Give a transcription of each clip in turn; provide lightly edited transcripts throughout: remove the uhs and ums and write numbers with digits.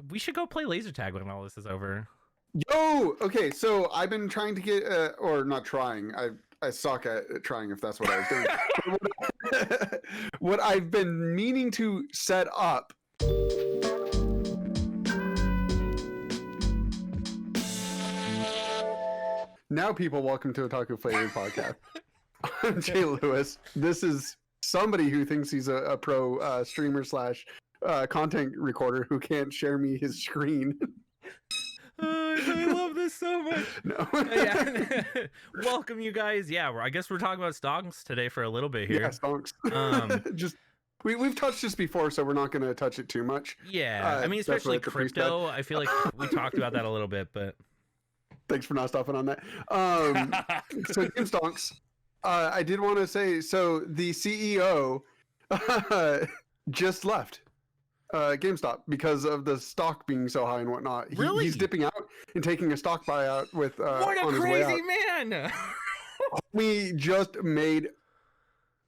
We should go play laser tag when all this is over. Yo, okay, so I've been trying to get, or not trying. I suck at trying if that's what I was doing. What I've been meaning to set up. Now, people, welcome to Otaku Flavored Podcast. I'm Jay Lewis. This is somebody who thinks he's a pro streamer slash content recorder who can't share me his screen. I love this so much. No. Yeah. Welcome, you guys. Yeah, I guess we're talking about stonks today for a little bit here. Yeah, stonks. Just we've touched this before, so we're not going to touch it too much. Yeah, I mean, especially crypto. I feel like we talked about that a little bit, but thanks for not stopping on that. So GameStonks, I did want to say, so the CEO just left GameStop because of the stock being so high and whatnot. Really? He's dipping out and taking a stock buyout with what a on his way out. crazy man. We just made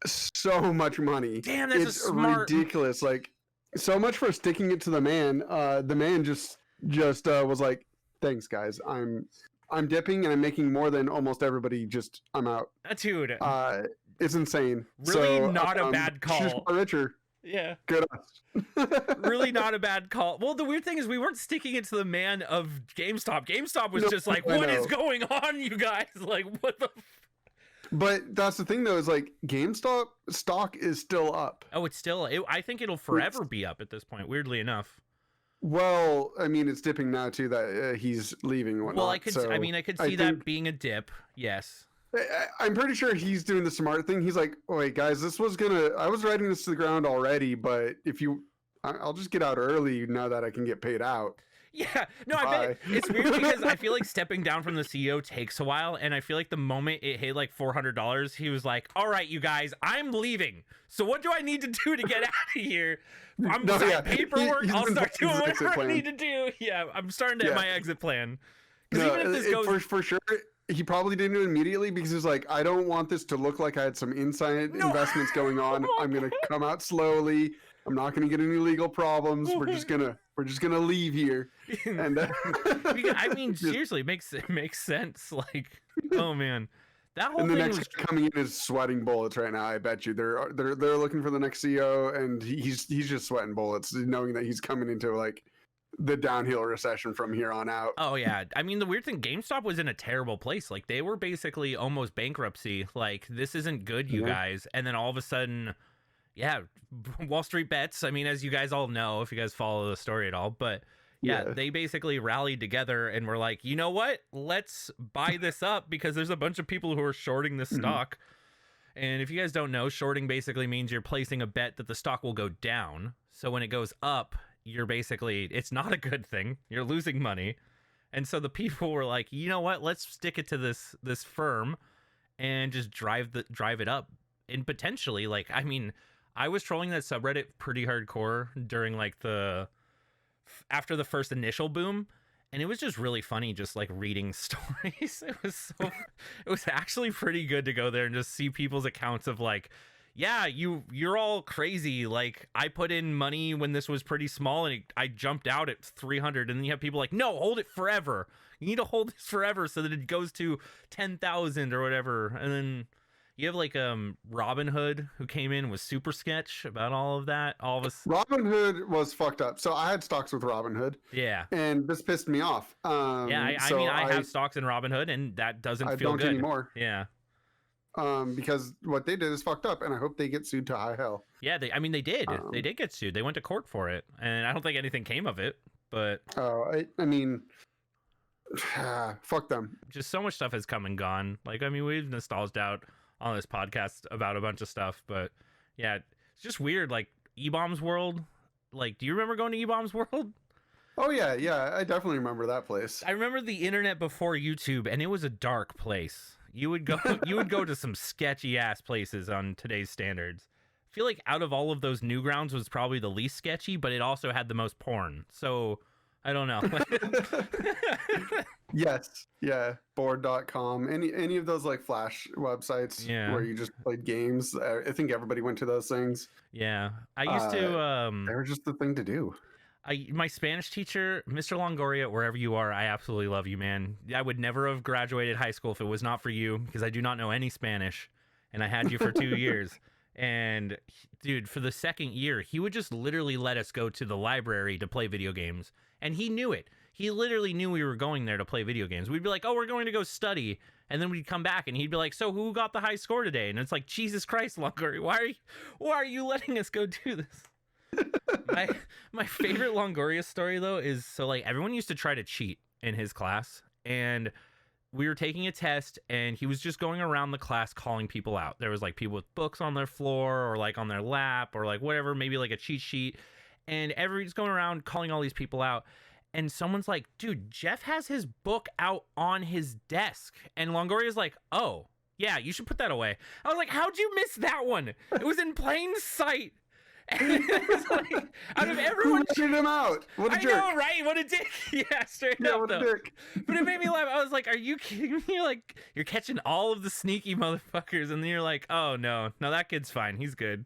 so much money. Damn, that's it's a smart... ridiculous. Like, so much for sticking it to the man. The man just was like, thanks guys, I'm dipping and I'm making more than almost everybody. Just I'm out. Dude, it's insane. Really, so, not a bad call. Just richer. Yeah. Good. Really not a bad call. Well, the weird thing is we weren't sticking it to the man of GameStop. GameStop was just like, what is going on, you guys? Like, what the... But that's the thing, though, is like GameStop stock is still up. Oh, it's still... I think it'll forever be up at this point, weirdly enough. Well, I mean, it's dipping now, too, that he's leaving and whatnot. Well, I could see that being a dip, yes. I'm pretty sure he's doing the smart thing. He's like, oh, wait, guys, I was writing this to the ground already, but I'll just get out early now that I can get paid out. Yeah, no, I bet it's weird because I feel like stepping down from the CEO takes a while, and I feel like the moment it hit like $400, he was like, all right, you guys, I'm leaving. So what do I need to do to get out of here? I'm signing paperwork. I'll start doing whatever I need to do. Yeah, I'm starting to hit my exit plan. No, even if this goes... for sure, he probably didn't do it immediately because he was like, I don't want this to look like I had some inside investments going on. I'm gonna come out slowly. I'm not gonna get any legal problems. We're just gonna leave here. And I mean, seriously, it makes sense. Like, oh man, that whole and the thing next guy coming in is sweating bullets right now. I bet you they're looking for the next CEO, and he's just sweating bullets, knowing that he's coming into like the downhill recession from here on out. Oh yeah, I mean, the weird thing, GameStop was in a terrible place. Like, they were basically almost bankruptcy. Like, this isn't good, you guys. And then all of a sudden, yeah, Wall Street Bets. I mean, as you guys all know, if you guys follow the story at all, but yeah, they basically rallied together and were like, you know what? Let's buy this up because there's a bunch of people who are shorting this stock. And if you guys don't know, shorting basically means you're placing a bet that the stock will go down. So when it goes up, you're basically, it's not a good thing. You're losing money. And so the people were like, you know what? Let's stick it to this firm and just drive it up. And potentially, like, I mean, I was trolling that subreddit pretty hardcore during like after the first initial boom, and it was just really funny just like reading stories. It was actually pretty good to go there and just see people's accounts of like, yeah, you're all crazy. Like, I put in money when this was pretty small and I jumped out at 300, and then you have people like, no, hold it forever. You need to hold this forever so that it goes to 10,000 or whatever. And then you have like Robin Hood, who came in with super sketch about all of that. All of us. Robin Hood was fucked up. So I had stocks with Robin Hood. Yeah. And this pissed me off. I mean, I have stocks in Robin Hood, and that doesn't feel good. I don't anymore. Yeah. Because what they did is fucked up, and I hope they get sued to high hell. Yeah, they did. They did get sued. They went to court for it, and I don't think anything came of it. But I mean, fuck them. Just so much stuff has come and gone. Like, I mean, we've nostalged out on this podcast about a bunch of stuff, but yeah, it's just weird. Like, E-Bombs World. Like, do you remember going to E-Bombs World? Oh yeah, I definitely remember that place. I remember the internet before YouTube, and it was a dark place. You would go to some sketchy ass places on today's standards. I feel like out of all of those Newgrounds was probably the least sketchy, but it also had the most porn. So I don't know. Yes. Yeah. Board.com. Any of those like Flash websites where you just played games. I think everybody went to those things. Yeah. I used to they were just the thing to do. My Spanish teacher, Mr. Longoria, wherever you are, I absolutely love you, man. I would never have graduated high school if it was not for you, because I do not know any Spanish, and I had you for 2 years. And dude, for the second year, he would just literally let us go to the library to play video games, and he knew it. He literally knew we were going there to play video games. We'd be like, "Oh, we're going to go study," and then we'd come back, and he'd be like, "So who got the high score today?" And it's like, Jesus Christ, Longoria, why are you letting us go do this? My favorite Longoria story though is, so like everyone used to try to cheat in his class, and we were taking a test and he was just going around the class calling people out. There was like people with books on their floor or like on their lap or like whatever, maybe like a cheat sheet, and everybody's going around calling all these people out. And someone's like, "Dude, Jeff has his book out on his desk." And Longoria's like, "Oh yeah, you should put that away." I was like, "How'd you miss that one? It was in plain sight." And it was like, out of everyone, who him out? What a jerk! I know, right? What a dick! Yeah, straight up. What a dick! But it made me laugh. I was like, "Are you kidding me? Like, you're catching all of the sneaky motherfuckers," and then you're like, "Oh no, that kid's fine. He's good."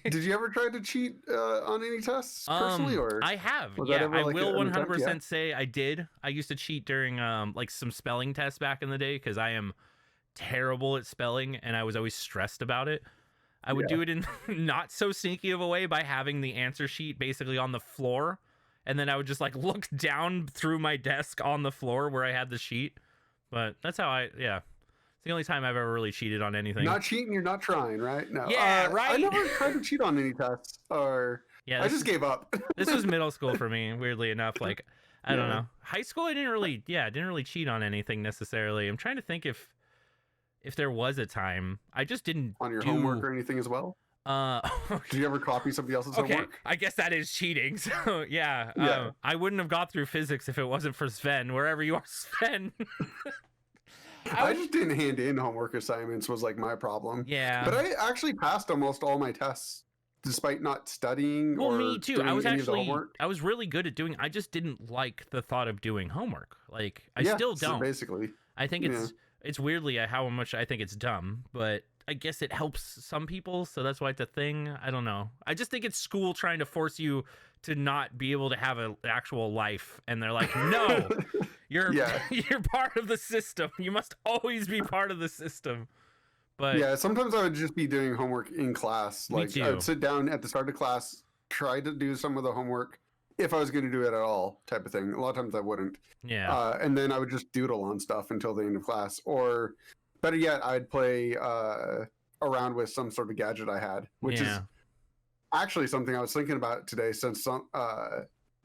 Did you ever try to cheat on any tests personally, or I have? Yeah, I will 100% say I did. I used to cheat during like some spelling tests back in the day because I am terrible at spelling, and I was always stressed about it. I would do it in not so sneaky of a way by having the answer sheet basically on the floor, and then I would just like look down through my desk on the floor where I had the sheet. But that's how it's the only time I've ever really cheated on anything. Not cheating, you're not trying, right? No. Yeah, right. I never tried to cheat on any tests, or I just gave up. This was middle school for me, weirdly enough. Like, I don't know. High school, I didn't really cheat on anything necessarily. I'm trying to think if there was a time. I just didn't on your homework or anything as well. Did you ever copy somebody else's homework? I guess that is cheating. So yeah. I wouldn't have got through physics if it wasn't for Sven. Wherever you are, Sven. I just didn't hand in homework assignments was like my problem. Yeah. But I actually passed almost all my tests despite not studying. Well, me too. I was really good at doing. I just didn't like the thought of doing homework. Like I still don't. So basically, I think it's weirdly how much I think it's dumb, but I guess it helps some people, so that's why it's a thing. I don't know. I just think it's school trying to force you to not be able to have an actual life, and they're like, "No, you're part of the system. You must always be part of the system." But yeah, sometimes I would just be doing homework in class. Like I would sit down at the start of class, try to do some of the homework if I was going to do it at all, type of thing. A lot of times I wouldn't. Yeah. And then I would just doodle on stuff until the end of class, or better yet, I'd play around with some sort of gadget I had, which is actually something I was thinking about today. Since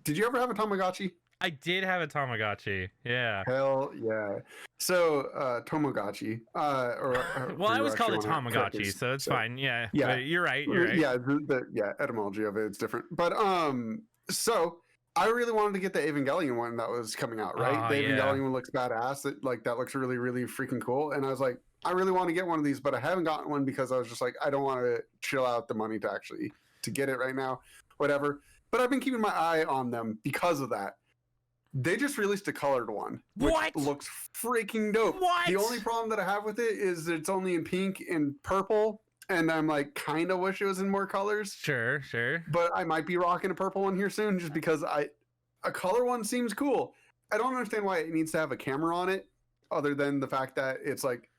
did you ever have a Tamagotchi? I did have a Tamagotchi. Yeah. Hell yeah. So Tamagotchi. Well, I was called a Tamagotchi, so it's fine. Yeah. Yeah. But you're right. You're right. Yeah. The etymology of it's different. But so I really wanted to get the Evangelion one that was coming out, right? The Evangelion one looks badass. That looks really, really freaking cool. And I was like, I really want to get one of these, but I haven't gotten one because I was just like, I don't want to chill out the money to get it right now, whatever. But I've been keeping my eye on them because of that. They just released a colored one, which looks freaking dope. What? The only problem that I have with it is that it's only in pink and purple, and I'm like, kind of wish it was in more colors. Sure. But I might be rocking a purple one here soon, just because a color one seems cool. I don't understand why it needs to have a camera on it, other than the fact that it's like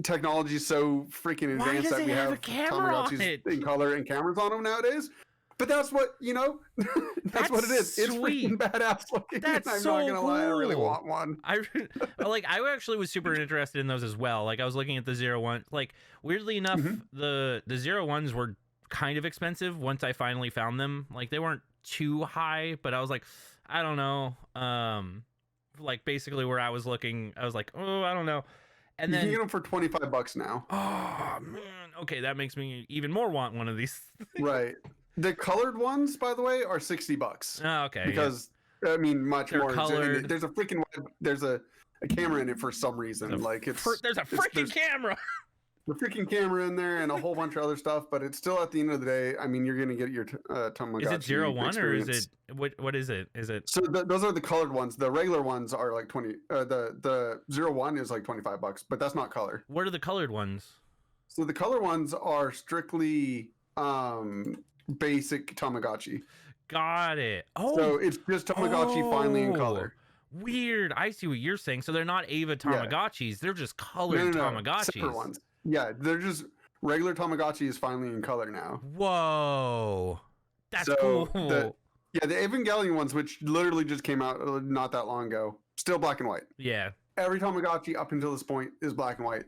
technology is so freaking advanced that we have Tamagotchis in color and cameras on them nowadays. But that's what, that's what it is. It's freaking badass looking. That's I'm so not going to lie, I really want one. I actually was super interested in those as well. Like I was looking at the 01. Like weirdly enough, the 01s were kind of expensive once I finally found them. Like they weren't too high, but I was like, I don't know. Like basically where I was looking, I was like, oh, I don't know. And then you can get them for $25 now. Oh man. Okay, that makes me even more want one of these. Right. The colored ones, by the way, are $60. Oh, okay. Because I mean, they're more colored. There's a freaking a camera in it for some reason. There's a freaking camera. The freaking camera in there and a whole bunch of other stuff, but it's still at the end of the day. I mean, you're gonna get your Tamagotchi. Is it 01 or is it what is it? Is it? So those are the colored ones. The regular ones are like 20. The 01 is like $25, but that's not color. What are the colored ones? So the color ones are strictly basic Tamagotchi. Got it. So it's just Tamagotchi finally in color. Weird. I see what you're saying. So they're not Ava Tamagotchis. They're just colored Tamagotchis. Separate ones. Yeah, they're just regular Tamagotchi is finally in color now. Whoa. That's cool. The Evangelion ones, which literally just came out not that long ago, still black and white. Yeah. Every Tamagotchi up until this point is black and white.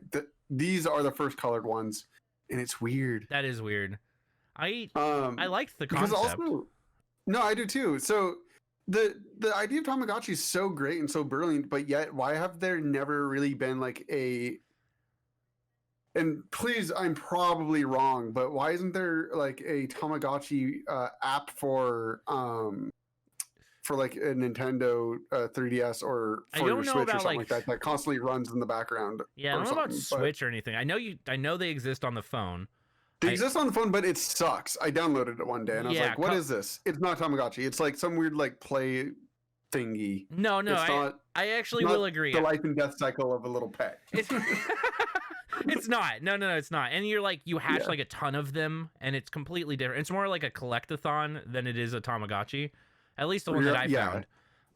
These are the first colored ones, and it's weird. That is weird. I liked the concept. Because also, no, I do too. So the idea of Tamagotchi is so great and so brilliant, but yet why have there never really been like a, and please, I'm probably wrong, but why isn't there like a Tamagotchi app for like a Nintendo 3DS or for your Switch or something like that constantly runs in the background? Yeah, I don't know about Switch or anything. I know they exist on the phone. They exist on the phone, but it sucks. I downloaded it one day and I was like, "What is this?" It's not Tamagotchi. It's like some weird like play thingy. No, I actually will agree. The life and death cycle of a little pet. It's not. No, it's not. And you're like, you hatch like a ton of them, and it's completely different. It's more like a collectathon than it is a Tamagotchi. At least the one that I found.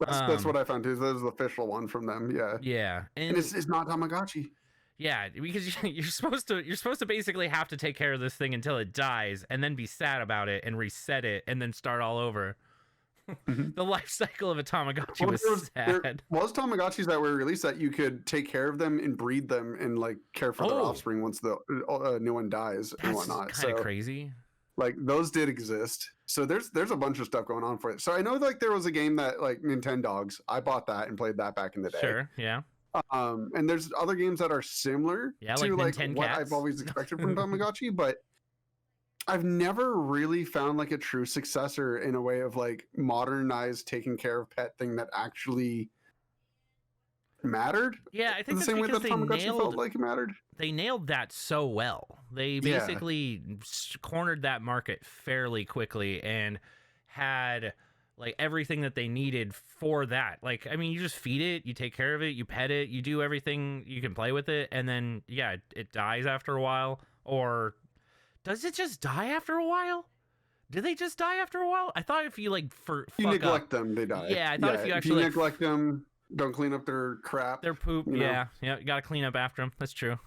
That's what I found too. That was the official one from them. Yeah. Yeah, and it's not Tamagotchi. Yeah, because you're supposed to basically have to take care of this thing until it dies, and then be sad about it and reset it, and then start all over. The life cycle of a Tamagotchi was sad. There was Tamagotchis that were released that you could take care of them and breed them and like care for their offspring once the new one dies and whatnot. That's kind of crazy. Like those did exist. So there's a bunch of stuff going on for it. So I know like there was a game that like Nintendogs. I bought that and played that back in the day. Sure, yeah. And there's other games that are similar to like what I've always expected from Tamagotchi, but I've never really found like a true successor in a way of like modernized taking care of pet thing that actually mattered. Yeah, I think the same way that Tamagotchi felt like it mattered. They nailed that so well. They basically cornered that market fairly quickly and had like everything that they needed for that. Like, I mean, you just feed it, you take care of it, you pet it, you do everything, you can play with it, and then it dies after a while. Or does it just die after a while? Do they just die after a while? I thought if you like you neglect them, they die. Yeah, I thought if you actually neglect them, don't clean up their crap, their poop. You got to clean up after them. That's true.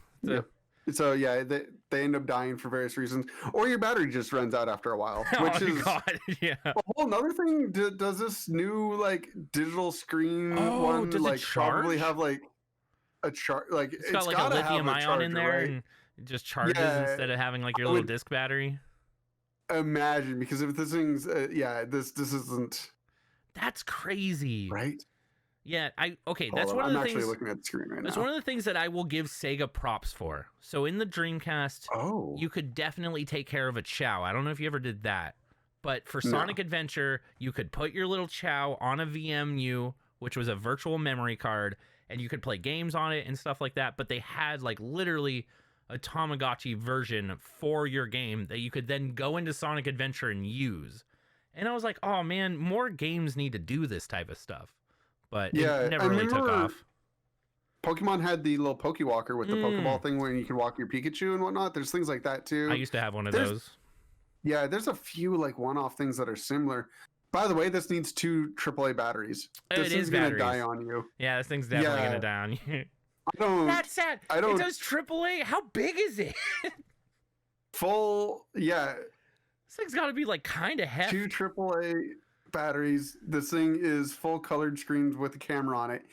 So they end up dying for various reasons, or your battery just runs out after a while, which is a whole another thing. Does this new like digital screen one like probably have like a charge? Like it's got like a lithium ion in there, right? And it just charges instead of having like your little disc battery. Imagine, because if this thing's this isn't. That's crazy, right? Yeah, that's one of the things. I'm actually looking at the screen right now. That's one of the things that I will give Sega props for. So in the Dreamcast, you could definitely take care of a Chow. I don't know if you ever did that, but for Sonic Adventure, you could put your little Chow on a VMU, which was a virtual memory card, and you could play games on it and stuff like that. But they had like literally a Tamagotchi version for your game that you could then go into Sonic Adventure and use. And I was like, oh man, more games need to do this type of stuff. But it never really took off. Pokemon had the little Pokewalker with the Pokeball thing where you could walk your Pikachu and whatnot. There's things like that too. I used to have one of those. Yeah, there's a few like one-off things that are similar. By the way, this needs 2 AAA batteries. This thing's gonna die on you. Yeah, this thing's definitely gonna die on you. That's sad. It does AAA. How big is it? Full, yeah. This thing's got to be like kind of heavy. 2 AAA batteries. This thing is full colored screens with a camera on it.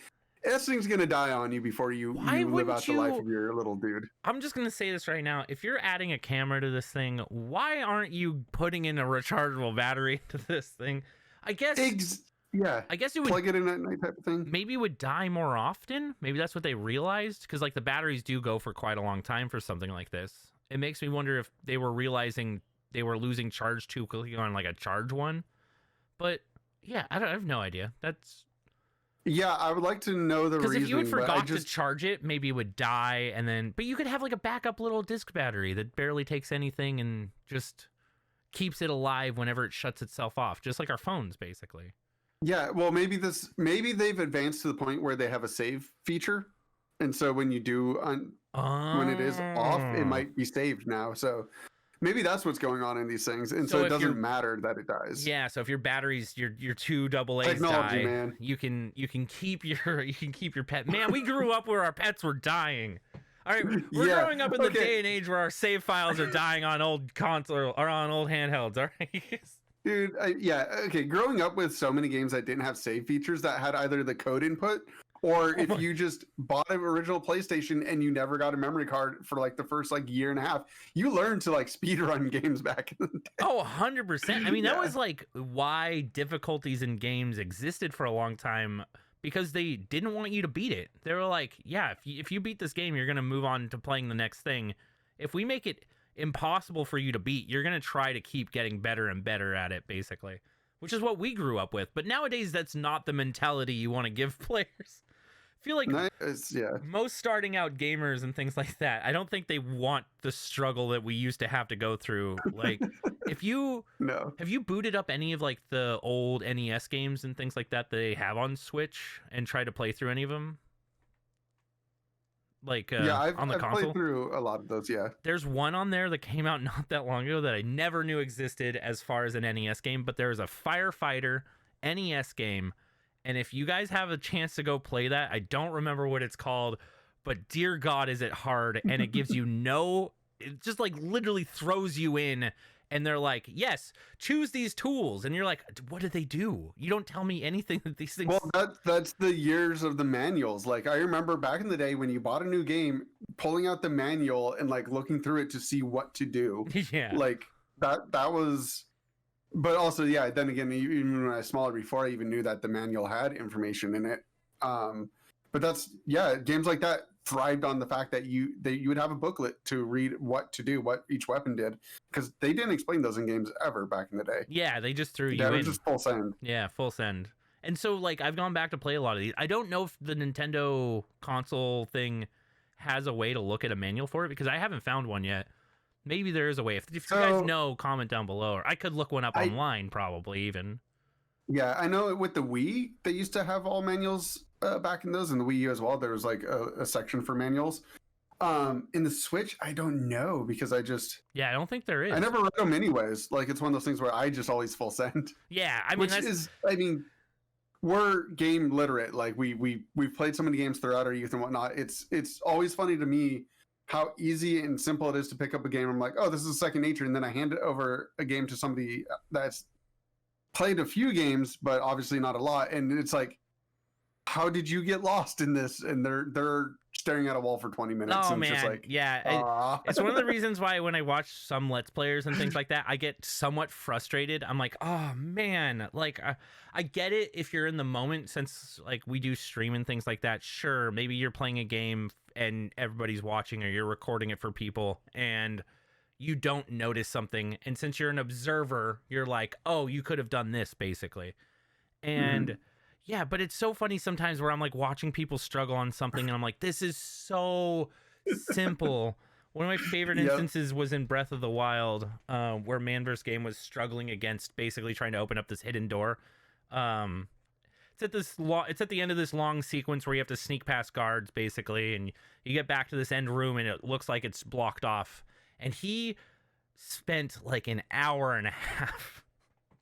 This thing's gonna die on you before you live out the life of your little dude. I'm just gonna say this right now. If you're adding a camera to this thing, why aren't you putting in a rechargeable battery to this thing? I guess. I guess it would plug it in at night type of thing. Maybe it would die more often. Maybe that's what they realized, because like the batteries do go for quite a long time for something like this. It makes me wonder if they were realizing they were losing charge too quickly on like a charge one. But yeah, I have no idea. I would like to know the reason. Because if you had forgot to charge it, maybe it would die, and then. But you could have like a backup little disc battery that barely takes anything and just keeps it alive whenever it shuts itself off, just like our phones, basically. Yeah, well, maybe they've advanced to the point where they have a save feature, and so when you do when it is off, it might be saved now. So Maybe that's what's going on in these things, and so it doesn't matter that it dies. Yeah, so if your batteries, your two AA's technology die, man, you can keep your pet. Man, we grew up where our pets were dying. All right, we're growing up in the day and age where our save files are dying on old console or on old handhelds. All right. Dude, okay. Growing up with so many games that didn't have save features that had either the code input or if you just bought an original PlayStation and you never got a memory card for like the first like year and a half, you learned to like speed run games back in the day. Oh, 100%. I mean, that was like why difficulties in games existed for a long time, because they didn't want you to beat it. They were like, yeah, if you beat this game, you're going to move on to playing the next thing. If we make it impossible for you to beat, you're going to try to keep getting better and better at it, basically, which is what we grew up with. But nowadays, that's not the mentality you want to give players. I feel like most starting out gamers and things like that, I don't think they want the struggle that we used to have to go through. Like, have you booted up any of like the old NES games and things like that they have on Switch and tried to play through any of them? Like I've console? played through a lot of those. Yeah, there's one on there that came out not that long ago that I never knew existed as far as an NES game, but there's a firefighter NES game. And if you guys have a chance to go play that, I don't remember what it's called, but dear God, is it hard. And it gives you it just like literally throws you in. And they're like, yes, choose these tools. And you're like, what do they do? You don't tell me anything that these things... Well, that's the years of the manuals. Like, I remember back in the day when you bought a new game, pulling out the manual and like looking through it to see what to do. Yeah. Like that was... But also, yeah, then again, even when I was smaller, before I even knew that the manual had information in it. But that's, games like that thrived on the fact that you would have a booklet to read what to do, what each weapon did, because they didn't explain those in games ever back in the day. Yeah, they just threw you in. It was just full send. Yeah, full send. And so, like, I've gone back to play a lot of these. I don't know if the Nintendo console thing has a way to look at a manual for it, because I haven't found one yet. Maybe there is a way. If you guys know, comment down below. Or I could look one up online, probably, even. Yeah, I know with the Wii, they used to have all manuals back in those, and the Wii U as well. There was like a section for manuals. In the Switch, I don't know, because I don't think there is. I never read them anyways. Like, it's one of those things where I just always full send. Yeah, I mean, we're game literate. Like, we've played so many games throughout our youth and whatnot. It's always funny to me how easy and simple it is to pick up a game. I'm like, oh, this is second nature, and then I hand it over a game to somebody that's played a few games, but obviously not a lot, and it's like, how did you get lost in this? And they're staring at a wall for 20 minutes. Oh, and man. It's just like, it's one of the reasons why when I watch some Let's Players and things like that, I get somewhat frustrated. I'm like, oh, man. Like, I get it if you're in the moment, since, like, we do stream and things like that. Sure, maybe you're playing a game and everybody's watching, or you're recording it for people, and you don't notice something. And since you're an observer, you're like, oh, you could have done this, basically. And... yeah, but it's so funny sometimes where I'm like watching people struggle on something and I'm like, this is so simple. One of my favorite instances was in Breath of the Wild, where Man vs. Game was struggling against basically trying to open up this hidden door. It's at the end of this long sequence where you have to sneak past guards, basically, and you get back to this end room and it looks like it's blocked off. And he spent like an hour and a half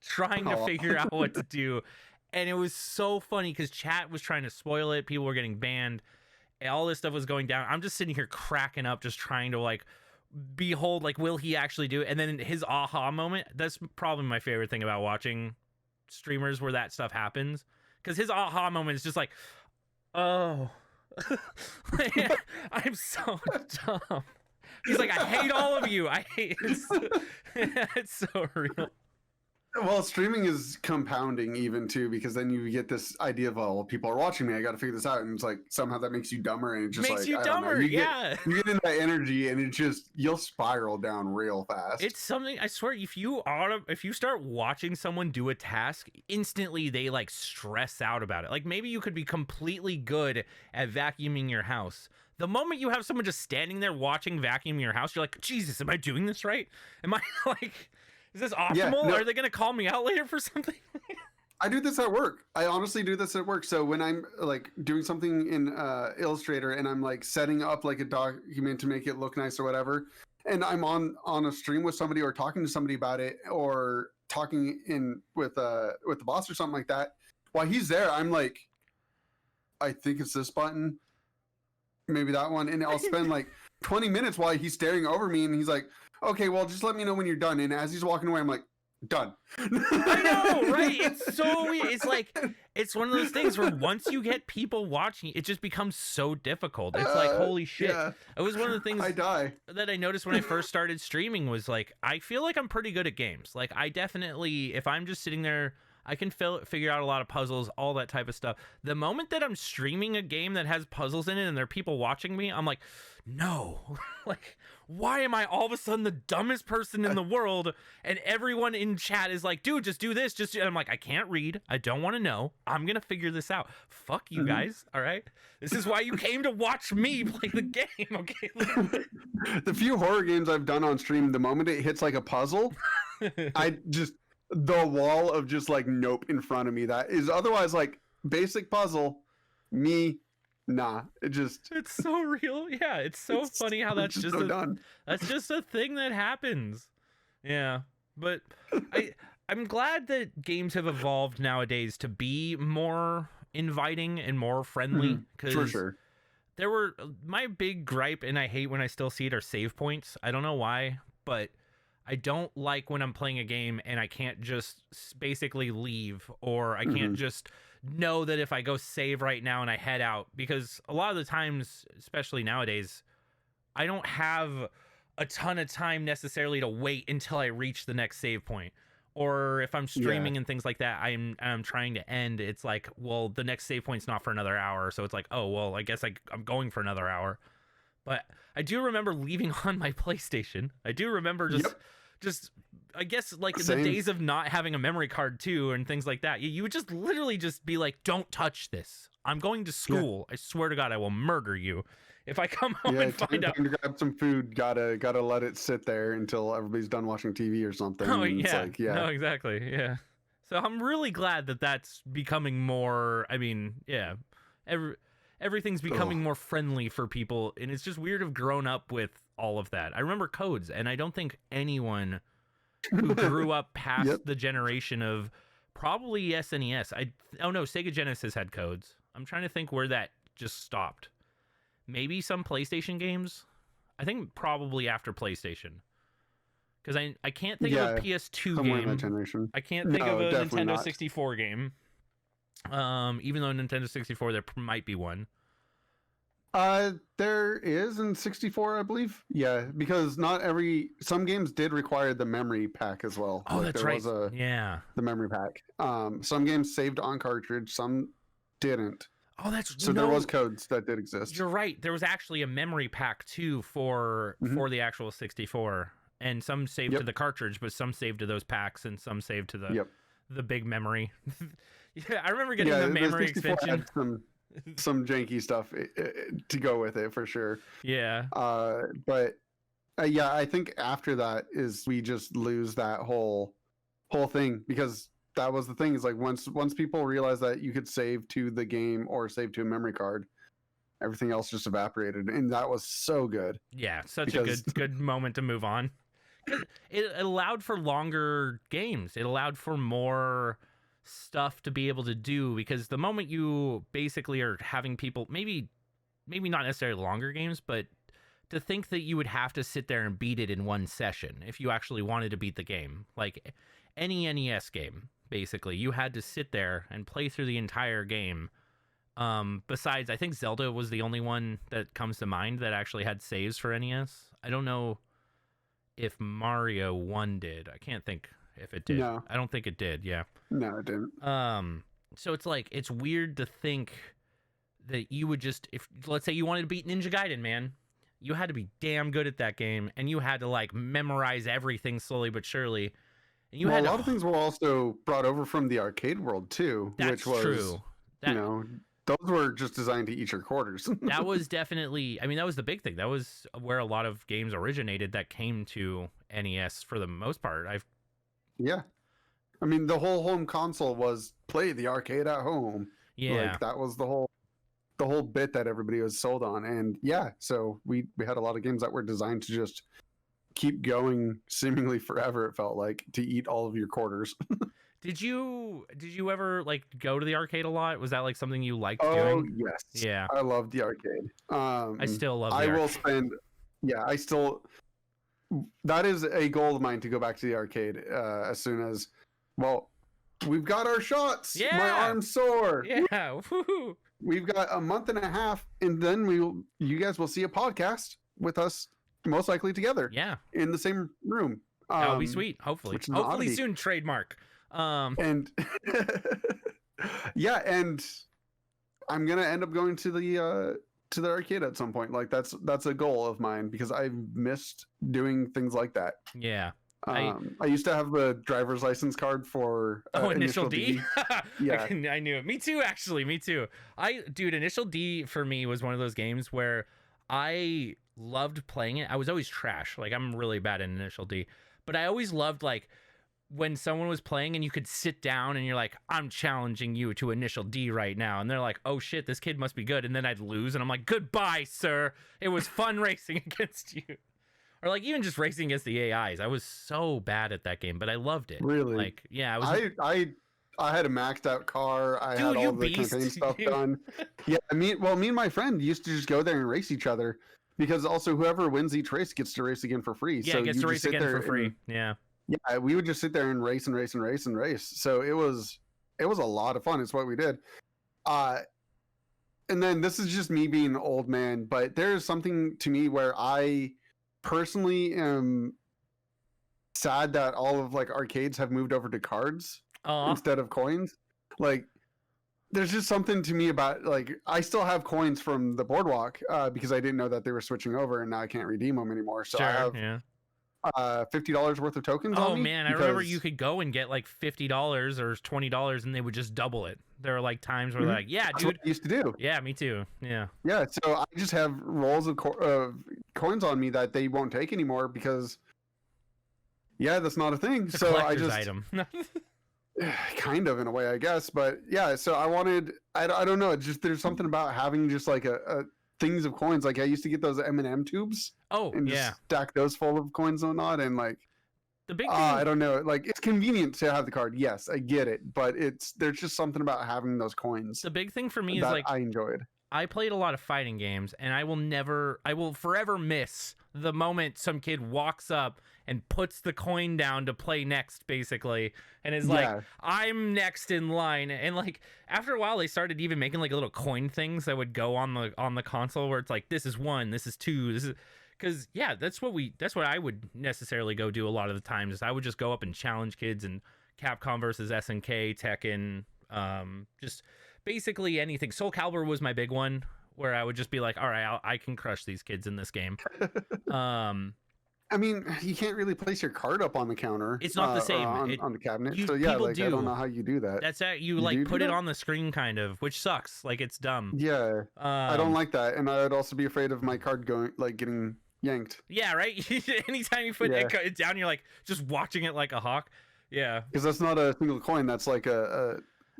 trying to figure out what to do. And it was so funny because chat was trying to spoil it. People were getting banned. All this stuff was going down. I'm just sitting here cracking up, just trying to like behold, like, will he actually do it? And then his aha moment, that's probably my favorite thing about watching streamers where that stuff happens. Because his aha moment is just like, oh, I'm so dumb. He's like, I hate all of you. I hate it. It's so real. Well, streaming is compounding even too, because then you get this idea of, oh, well, people are watching me, I got to figure this out, and it's like somehow that makes you dumber, and it just makes like, you dumber. You get into that energy, and it just, you'll spiral down real fast. It's something, I swear, if you start watching someone do a task, instantly they like stress out about it. Like, maybe you could be completely good at vacuuming your house. The moment you have someone just standing there watching vacuum your house, you're like, Jesus, am I doing this right? Am I like, is this optimal? Yeah, no. Are they going to call me out later for something? I do this at work. I honestly do this at work. So when I'm like doing something in Illustrator and I'm like setting up like a document to make it look nice or whatever, and I'm on a stream with somebody or talking to somebody about it or talking in with the boss or something like that, while he's there, I'm like, I think it's this button, maybe that one, and I'll spend like 20 minutes while he's staring over me, and he's like, okay, well, just let me know when you're done. And as he's walking away, I'm like, done. I know, right? It's so weird. It's like, it's one of those things where once you get people watching, it just becomes so difficult. It's like, holy shit. Yeah. It was one of the things I die. that I noticed when I first started streaming was like, I feel like I'm pretty good at games. Like, I definitely, if I'm just sitting there, I can figure out a lot of puzzles, all that type of stuff. The moment that I'm streaming a game that has puzzles in it and there are people watching me, I'm like, no. Like, why am I all of a sudden the dumbest person in the world? And everyone in chat is like, dude, just do this. And I'm like, I can't read. I don't want to know. I'm going to figure this out. Fuck you guys. All right. This is why you came to watch me play the game. Okay. The few horror games I've done on stream, the moment it hits like a puzzle, I just, the wall of just like nope in front of me, that is otherwise like basic puzzle, me, nah. It's so real. Yeah, it's so funny how that's just done. That's just a thing that happens. Yeah, but I'm glad that games have evolved nowadays to be more inviting and more friendly. For sure. There were my big gripe, and I hate when I still see it, are save points. I don't know why, but I don't like when I'm playing a game and I can't just basically leave, or I can't just know that if I go save right now and I head out, because a lot of the times, especially nowadays, I don't have a ton of time necessarily to wait until I reach the next save point. Or if I'm streaming and things like that, I'm trying to end. It's like, well, the next save point's not for another hour. So it's like, oh, well, I guess I'm going for another hour. But I do remember leaving on my PlayStation. I do remember just I guess like in the days of not having a memory card too and things like that, you would just literally just be like, don't touch this. I'm going to school. I swear to God, I will murder you if I come home and find out. To grab some food, gotta let it sit there until everybody's done watching TV or something. Oh, and yeah. It's like, yeah. No, exactly. Yeah. So I'm really glad that that's becoming more, I mean, yeah. Everything's becoming more friendly for people, and it's just weird to have grown up with all of that. I remember codes, and I don't think anyone who grew up past the generation of probably SNES. Oh no, Sega Genesis had codes. I'm trying to think where that just stopped. Maybe some PlayStation games. I think probably after PlayStation, because I can't think of a PS2 game. Generation. I can't think of a Nintendo 64 game. Even though Nintendo 64, there might be one. There is in 64, I believe. Yeah, because some games did require the memory pack as well. Oh, that's right. The memory pack. Some games saved on cartridge, some didn't. Oh, there was codes that did exist. You're right. There was actually a memory pack too for the actual 64, and some saved to the cartridge, but some saved to those packs, and some saved to the big memory. Yeah, I remember getting the memory extension. Some janky stuff to go with it for sure. Yeah. But I think after that is we just lose that whole thing, because that was the thing, is like once people realized that you could save to the game or save to a memory card, everything else just evaporated, and that was so good. Yeah, such a good moment to move on. It allowed for longer games. It allowed for more stuff to be able to do, because the moment you basically are having people, maybe not necessarily longer games, but to think that you would have to sit there and beat it in one session if you actually wanted to beat the game, like any NES game, basically you had to sit there and play through the entire game. Besides, I think Zelda was the only one that comes to mind that actually had saves for NES. I don't know if Mario 1 did. I can't think if it did. No. I don't think it did. Yeah. No, it didn't. So it's like, it's weird to think that you would just, if let's say you wanted to beat Ninja Gaiden, man, you had to be damn good at that game, and you had to like memorize everything slowly but surely. And a lot of things were also brought over from the arcade world too, which was true. Those were just designed to eat your quarters. That was definitely, I mean, that was the big thing. That was where a lot of games originated that came to NES for the most part. Yeah. I mean, the whole home console was play the arcade at home. Yeah. Like that was the whole bit that everybody was sold on. And yeah, so we had a lot of games that were designed to just keep going seemingly forever. It felt like, to eat all of your quarters. Did you ever like go to the arcade a lot? Was that like something you liked Oh doing? yes, Yeah, I love the arcade. I still love. I will spend. Yeah, I still. That is a goal of mine, to go back to the arcade as soon as. Well, we've got our shots. Yeah, my arm's sore. Yeah, woo-hoo. We've got a month and a half, and then you guys will see a podcast with us, most likely together. Yeah, in the same room. That'll be sweet. Hopefully soon. Trademark. And yeah, and I'm gonna end up going to the arcade at some point. Like that's a goal of mine, because I've missed doing things like that. Yeah. I used to have the driver's license card for Initial D. Yeah, I knew it. Me too, actually. Me too. Initial D for me was one of those games where I loved playing it. I was always trash. Like, I'm really bad at Initial D, but I always loved like when someone was playing and you could sit down and you're like, I'm challenging you to Initial D right now, and they're like, oh shit, this kid must be good, and then I'd lose and I'm like, goodbye, sir. It was fun racing against you. Or like even just racing against the AIs. I was so bad at that game, but I loved it. Really? Like, yeah, I had a maxed out car. I had all the campaign stuff done. Yeah, me and my friend used to just go there and race each other, because also whoever wins each race gets to race again for free. Yeah, so gets to race again for free. Yeah. Yeah, we would just sit there and race. So it was a lot of fun. It's what we did. And then this is just me being an old man, but there's something to me where I personally am sad that all of like arcades have moved over to cards instead of coins. Like, there's just something to me about, like, I still have coins from the boardwalk because I didn't know that they were switching over, and now I can't redeem them anymore. So I have $50 worth of tokens. Oh man, I remember you could go and get like $50 or $20, and they would just double it. There are like times where they're like, "Yeah, that's dude." what I used to do. Yeah, me too. Yeah. Yeah, so I just have rolls of coins on me that they won't take anymore because, yeah, that's not a thing. It's a so I collector's just item. kind of in a way, I guess. But yeah, so I wanted. I don't know. It's just there's something about having just like a things of coins. Like I used to get those M&M tubes. Oh, and yeah. just stack those full of coins and whatnot, and like the big thing. I don't know. Like, it's convenient to have the card. Yes, I get it, but there's just something about having those coins. The big thing for me is that like I enjoyed. I played a lot of fighting games, and I will forever miss the moment some kid walks up and puts the coin down to play next, basically, and is like, I'm next in line. And like after a while, they started even making like little coin things that would go on the console, where it's like, this is 1, this is 2, this is. Because, yeah, that's what I would necessarily go do a lot of the times. Is I would just go up and challenge kids in Capcom versus SNK, Tekken, just basically anything. Soul Calibur was my big one, where I would just be like, all right, I can crush these kids in this game. I mean, you can't really place your card up on the counter. It's not the same on the cabinet. So yeah, like I don't know how you do that. That's that you like put it on the screen, kind of, which sucks. Like, it's dumb. Yeah, I don't like that, and I would also be afraid of my card getting yanked. Yeah, right. Anytime you put it down, you're like just watching it like a hawk. Yeah, because that's not a single coin. That's like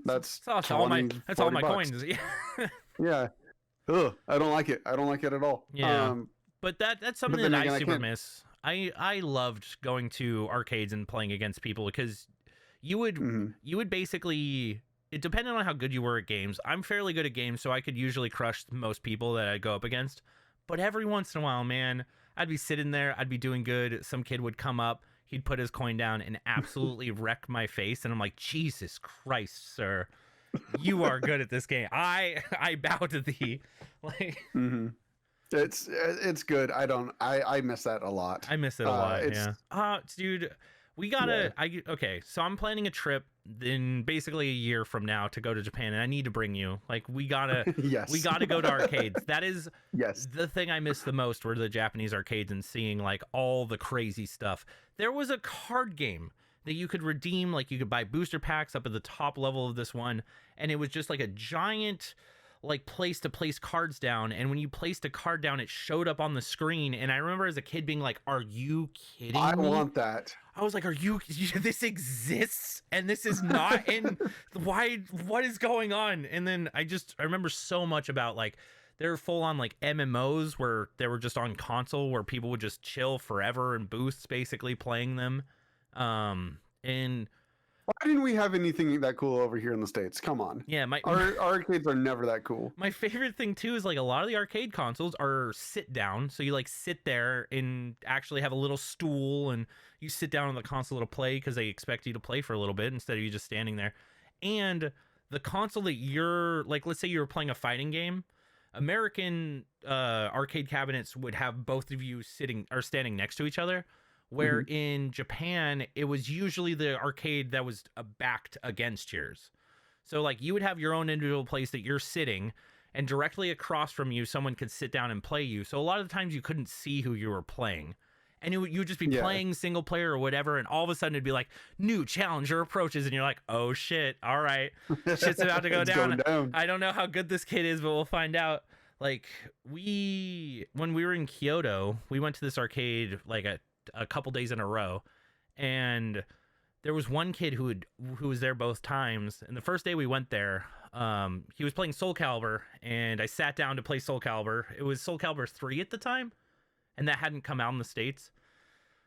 that's all my coins. Yeah. Yeah. Ugh, I don't like it. I don't like it at all. Yeah. But that's something that I super miss. I loved going to arcades and playing against people, because you would basically, it depended on how good you were at games. I'm fairly good at games, so I could usually crush most people that I go up against. But every once in a while, man, I'd be sitting there, I'd be doing good. Some kid would come up, he'd put his coin down and absolutely wreck my face. And I'm like, Jesus Christ, sir, you are good at this game. I bow to thee. Like, it's good. I miss that a lot. I miss it a lot. Yeah. Dude, we gotta. Okay, so I'm planning a trip in basically a year from now to go to Japan, and I need to bring you. Like, we gotta. Yes. We gotta go to arcades. That is. Yes. The thing I miss the most were the Japanese arcades and seeing like all the crazy stuff. There was a card game that you could redeem. Like, you could buy booster packs up at the top level of this one, and it was just like a giant, like, place to place cards down, and when you placed a card down, it showed up on the screen. And I remember as a kid being like, are you kidding me? I want that. I was like, this exists and this is not in what is going on? And then I remember so much about like there were full on like MMOs where they were just on console where people would just chill forever in booths basically playing them. And why didn't we have anything that cool over here in the States? Come on. yeah, our arcades are never that cool. My favorite thing too is like a lot of the arcade consoles are sit down, so you like sit there and actually have a little stool and you sit down on the console to play because they expect you to play for a little bit instead of you just standing there. And the console that you're like, let's say you were playing a fighting game, American arcade cabinets would have both of you sitting or standing next to each other. Where in Japan, it was usually the arcade that was backed against yours. So like you would have your own individual place that you're sitting, and directly across from you, someone could sit down and play you. So a lot of the times you couldn't see who you were playing. And you would just be playing single player or whatever, and all of a sudden it'd be like, new challenger approaches, and you're like, oh shit, all right, shit's about to go down. I don't know how good this kid is, but we'll find out. Like when we were in Kyoto, we went to this arcade like a couple days in a row, and there was one kid who was there both times. And the first day we went there, he was playing Soul Calibur, and I sat down to play Soul Calibur. It was Soul Calibur 3 at the time, and that hadn't come out in the States,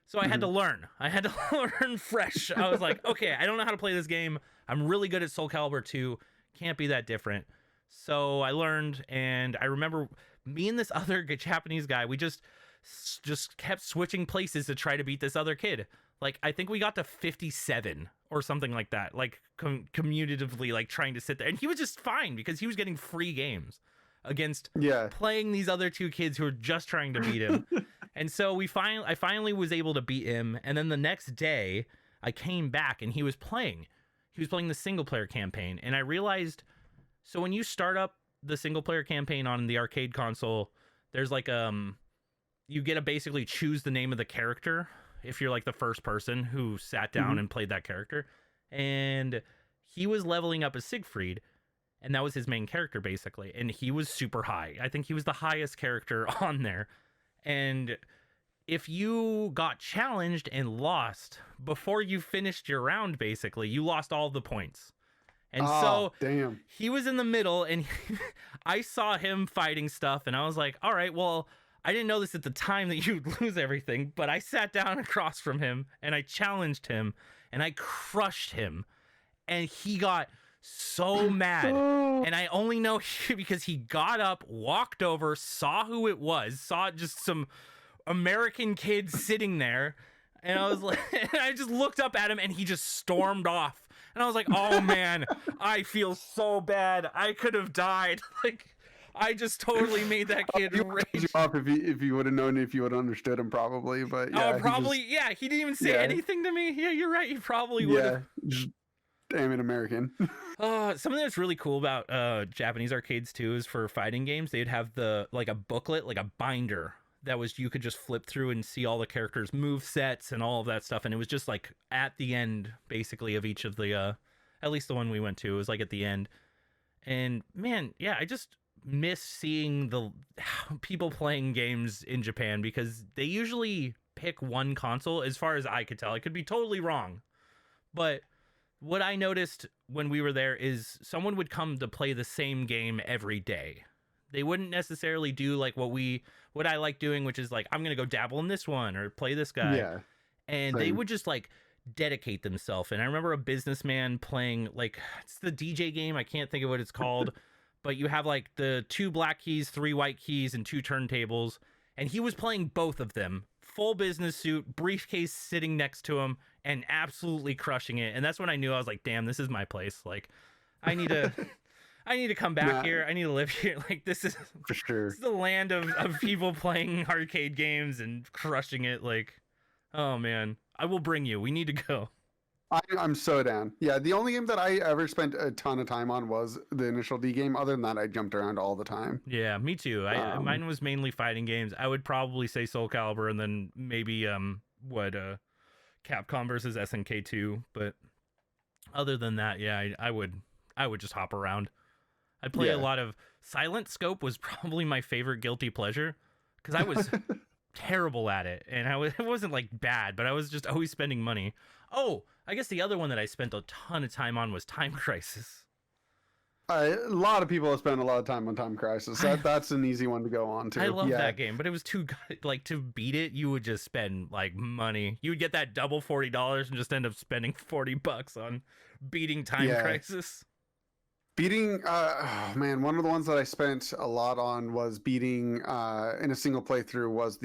so I had to learn. I had to learn fresh. I was like, okay, I don't know how to play this game. I'm really good at Soul Calibur 2. Can't be that different. So I learned, and I remember me and this other Japanese guy, we just kept switching places to try to beat this other kid. Like I think we got to 57 or something like that, like commutatively, like trying to sit there, and he was just fine because he was getting free games against playing these other two kids who were just trying to beat him. And so I finally was able to beat him, and then the next day I came back and he was playing the single player campaign, and I realized, so when you start up the single player campaign on the arcade console, there's like you get to basically choose the name of the character if you're like the first person who sat down and played that character. And he was leveling up as Siegfried, and that was his main character basically. And he was super high. I think he was the highest character on there. And if you got challenged and lost before you finished your round, basically, you lost all the points. And he was in the middle, and I saw him fighting stuff, and I was like, all right, well, I didn't know this at the time that you'd lose everything, but I sat down across from him and I challenged him and I crushed him, and he got so mad. And I only know because he got up, walked over, saw who it was, saw just some American kid sitting there. And I was like, I just looked up at him and he just stormed off. And I was like, oh man, I feel so bad. I could have died. Like, I just totally made that kid rage. Off if you would have known, if you would have understood him, probably. But yeah, he didn't even say anything to me. Yeah, you're right. He probably would have. Damn it, American. Something that's really cool about Japanese arcades too is for fighting games, they'd have a booklet, like a binder that was, you could just flip through and see all the characters' move sets and all of that stuff. And it was just like at the end, basically, of each of the, at least the one we went to, it was like at the end. And man, yeah, I just miss seeing the people playing games in Japan, because they usually pick one console, as far as I could tell. I could be totally wrong, but what I noticed when we were there is someone would come to play the same game every day. They wouldn't necessarily do like what I like doing, which is like, I'm gonna go dabble in this one or play this guy. And they would just like dedicate themselves. And I remember a businessman playing, like, it's the DJ game, I can't think of what it's called, but you have like the 2 black keys, 3 white keys, and 2 turntables, and he was playing both of them, full business suit, briefcase sitting next to him, and absolutely crushing it. And that's when I knew, I was like, damn, this is my place. Like, I need to come back here. I need to live here. Like, this is for sure. This is the land of people playing arcade games and crushing it. Like, oh man, I will bring you. We need to go. I'm so down. Yeah, the only game that I ever spent a ton of time on was the initial D game. Other than that, I jumped around all the time. Yeah, me too. Mine was mainly fighting games. I would probably say Soul Calibur, and then maybe Capcom versus SNK 2. But other than that, yeah, I would just hop around. I'd play a lot of Silent Scope. Was probably my favorite guilty pleasure, because I was terrible at it, and it wasn't like bad, but I was just always spending money. Oh, I guess the other one that I spent a ton of time on was Time Crisis. A lot of people have spent a lot of time on Time Crisis. That's an easy one to go on to. I love that game, but it was too like to beat it. You would just spend like money. You would get that double $40 and just end up spending $40 on beating Time Crisis. Beating, oh man, one of the ones that I spent a lot on was beating in a single playthrough was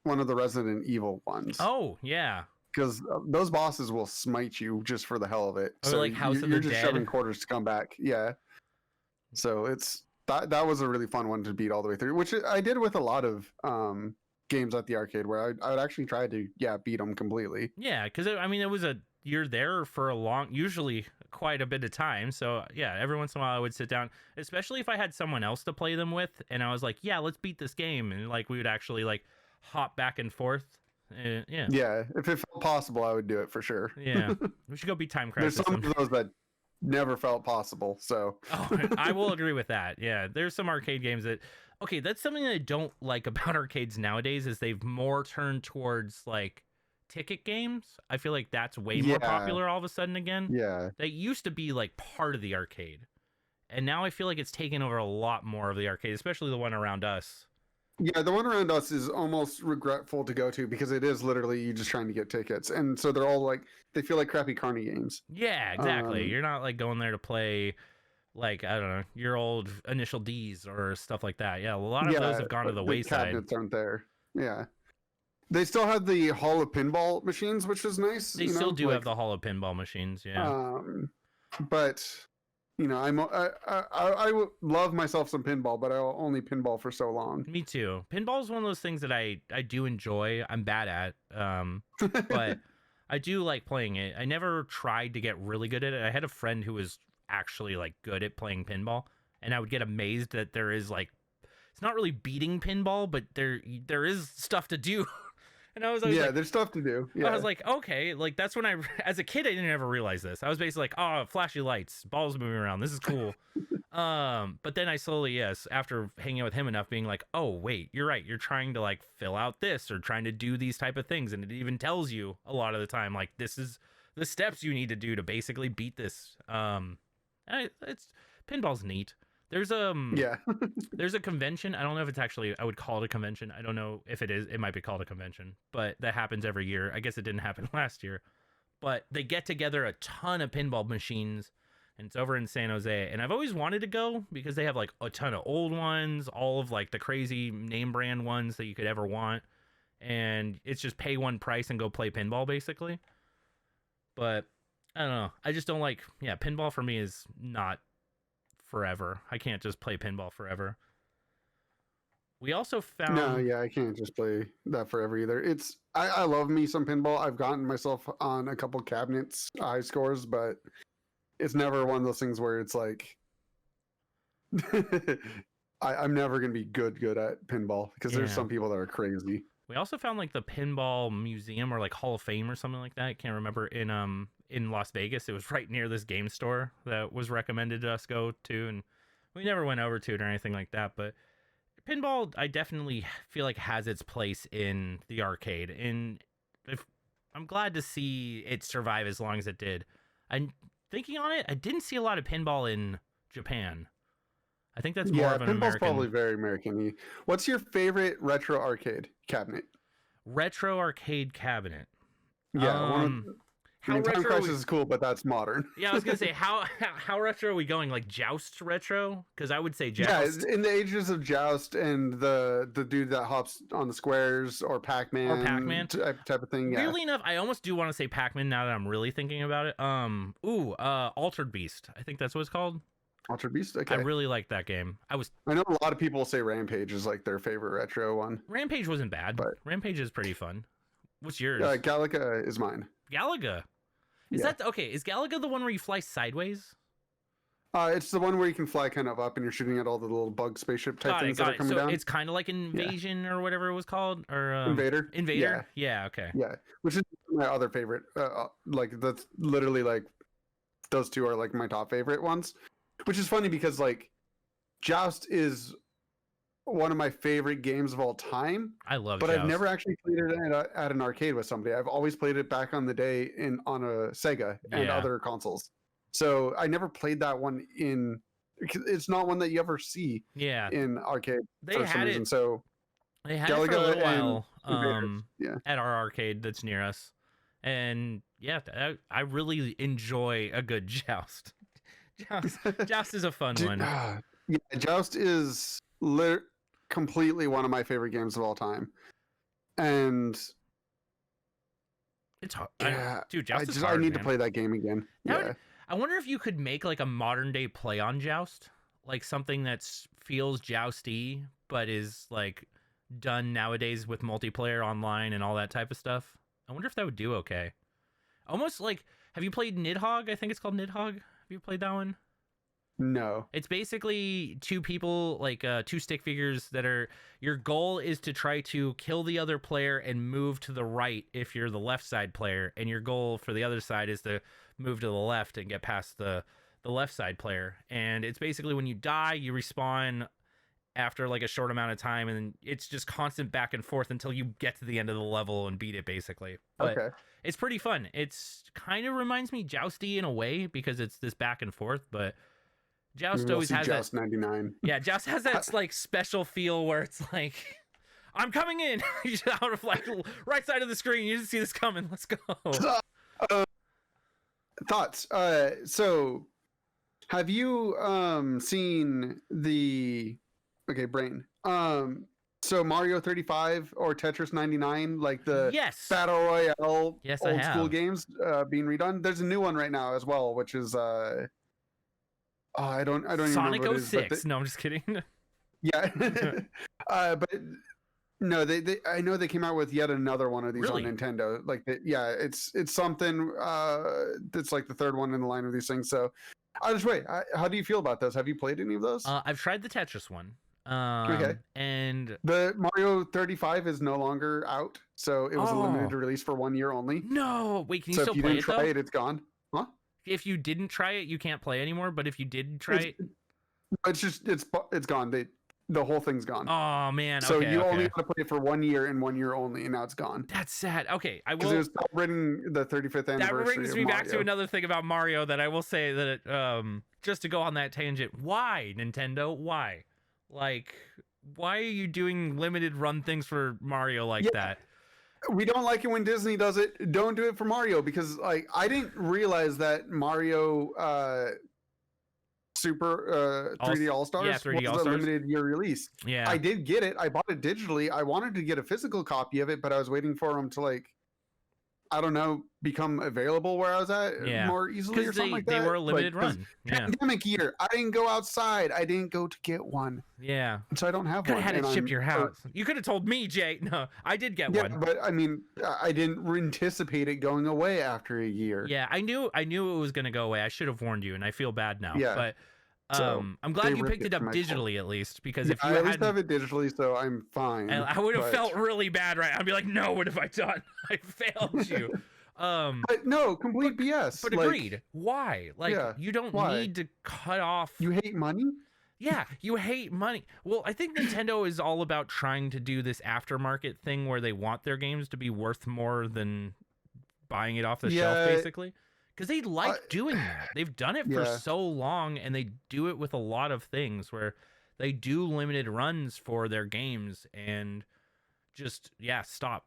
one of the Resident Evil ones. Oh yeah. Because those bosses will smite you just for the hell of it. Or so like House of the Dead. You're just shoving quarters to come back. Yeah. So it's that was a really fun one to beat all the way through, which I did with a lot of games at the arcade where I would actually try to beat them completely. Yeah, because I mean you're there for usually quite a bit of time. So yeah, every once in a while I would sit down, especially if I had someone else to play them with, and I was like, yeah, let's beat this game, and like we would actually like hop back and forth. Yeah, if it felt possible, I would do it for sure. Yeah, we should go beat Time Crisis. There's some of those that never felt possible, so I will agree with that. Yeah, there's some arcade games that that's something that I don't like about arcades nowadays is they've more turned towards like ticket games. I feel like that's way more popular all of a sudden again. Yeah, that used to be like part of the arcade, and now I feel like it's taken over a lot more of the arcade, especially the one around us. Yeah, the one around us is almost regretful to go to because it is literally you just trying to get tickets. And so they're all like, they feel like crappy carny games. Yeah, exactly. You're not like going there to play like, I don't know, your old Initial D's or stuff like that. Yeah, a lot of those have gone to the wayside. Cabinets aren't there. Yeah. They still have the Hall of Pinball machines, which is nice. They still do have the Hall of Pinball machines, yeah. But... You know, I would love myself some pinball, but I'll only pinball for so long. Me too. Pinball is one of those things that I do enjoy. I'm bad at, but I do like playing it. I never tried to get really good at it. I had a friend who was actually like good at playing pinball, and I would get amazed that there is like, it's not really beating pinball, but there is stuff to do. And I was always like, there's stuff to do. Yeah. I was like, okay, like that's when as a kid, I didn't ever realize this. I was basically like, oh, flashy lights, balls moving around. This is cool. But then I slowly, after hanging out with him enough, being like, oh, wait, you're right. You're trying to like fill out this or trying to do these type of things. And it even tells you a lot of the time, like, this is the steps you need to do to basically beat this. It's pinball's neat. There's there's a convention. I don't know if it's actually, I would call it a convention. I don't know if it is. It might be called a convention, but that happens every year. I guess it didn't happen last year, but they get together a ton of pinball machines, and it's over in San Jose. And I've always wanted to go because they have like a ton of old ones, all of like the crazy name brand ones that you could ever want. And it's just pay one price and go play pinball basically. But I don't know. I just don't like, pinball for me is not forever. I can't just play pinball forever. We also found... No, I can't just play that forever either. It's I love me some pinball. I've gotten myself on a couple cabinets high scores, but it's never one of those things where it's like I'm never gonna be good at pinball because there's some people that are crazy. We also found like the pinball museum or like Hall of Fame or something like that. I can't remember, in Las Vegas. It was right near this game store that was recommended to us go to, and we never went over to it or anything like that. But pinball, I definitely feel like has its place in the arcade, and I'm glad to see it survive as long as it did. I'm thinking on it, I didn't see a lot of pinball in Japan. I think that's more of an pinball's American. Probably very American-y. What's your favorite retro arcade cabinet? Retro arcade cabinet. Yeah, Time Crisis is cool, but that's modern. Yeah, I was gonna say how retro are we going? Like Joust retro? Because I would say Joust. Yeah, in the ages of Joust and the dude that hops on the squares or Pac-Man type of thing. Yeah. Weirdly enough, I almost do want to say Pac-Man now that I'm really thinking about it. Altered Beast. I think that's what it's called. Altered Beast. Okay. I really like that game. I know a lot of people say Rampage is like their favorite retro one. Rampage wasn't bad, but Rampage is pretty fun. What's yours? Galaga is mine. Galaga. Is that okay? Is Galaga the one where you fly sideways? It's the one where you can fly kind of up and you're shooting at all the little bug spaceship type things that are coming down. It's kind of like Invasion or whatever it was called, or Invader. Yeah. Okay. Yeah, which is my other favorite. Like that's literally like those two are like my top favorite ones. Which is funny because like Joust is one of my favorite games of all time. I love but Joust. I've never actually played it at an arcade with somebody. I've always played it back on the day on a Sega and other consoles. So I never played that one in. It's not one that you ever see. Yeah, in arcade they for had some reason. it. So They had it for a Galaga little and while yeah. at our arcade that's near us. And yeah, I really enjoy a good joust. Joust is a fun one. Yeah, Joust is completely one of my favorite games of all time. And it's hard. Yeah, Dude, Joust is hard, I need man. to play that game again. I wonder if you could make like a modern day play on Joust, like something that feels jousty but is like done nowadays with multiplayer online and all that type of stuff. I wonder if that would do okay. Almost like, have you played Nidhogg? I think it's called Nidhogg. Have you played that one? No. It's basically two people, like two stick figures that are, your goal is to try to kill the other player and move to the right if you're the left side player, and your goal for the other side is to move to the left and get past the left side player. And it's basically when you die, you respawn after like a short amount of time, and it's just constant back and forth until you get to the end of the level and beat it, basically. But okay. It's pretty fun. It's kind of reminds me Jousty in a way because it's this back and forth, but Joust always has Joust that. 99. Yeah, Joust has that like special feel where it's like, I'm coming in out of like right side of the screen. You didn't see this coming. Let's go. Thoughts. So have you seen the brain? So Mario 35 or Tetris 99, like the Battle Royale old school games being redone. There's a new one right now as well, which is I don't Sonic even remember 06. No, I'm just kidding. Yeah. But no, they I know they came out with yet another one of these on Nintendo. Like it's something that's like the third one in the line of these things. So I just wait. How do you feel about those? Have you played any of those? I've tried the Tetris one. Okay. And the Mario 35 is no longer out, so it was a limited release for 1 year only. No, wait, can you still play it? So if you didn't try it, it's gone. Huh? If you didn't try it, you can't play anymore. But if you did try it, it's gone. The whole thing's gone. Oh man! So you only have to play it for 1 year and 1 year only, and now it's gone. That's sad. Okay, I will. Because it was celebrating the 35th anniversary. That brings me back to another thing about Mario that I will say that just to go on that tangent. Why Nintendo? Why? Like, why are you doing limited run things for Mario like that? We don't like it when Disney does it. Don't do it for Mario, because like I didn't realize that Mario Super 3D All-Stars was a limited year release. Yeah. I did get it. I bought it digitally. I wanted to get a physical copy of it, but I was waiting for them to like, I don't know, become available where I was at more easily or something like that. They were a limited run. Pandemic year. I didn't go outside. I didn't go to get one. Yeah. So I don't have one. Could have had it shipped to your house. You could have told me, Jay. No, I did get one. But I mean, I didn't anticipate it going away after a year. Yeah, I knew it was going to go away. I should have warned you, and I feel bad now. Yeah. But I'm glad you picked it up digitally at least, because if you I at least have it digitally, so I'm fine. I would have felt really bad, right? I'd be like, no, what have I done? I failed you. But no, complete BS. But agreed. Why? Like, you don't need to cut off. You hate money? Yeah, you hate money. Well, I think Nintendo is all about trying to do this aftermarket thing where they want their games to be worth more than buying it off the shelf, basically. Because they like doing that. They've done it for so long, and they do it with a lot of things where they do limited runs for their games and just, stop.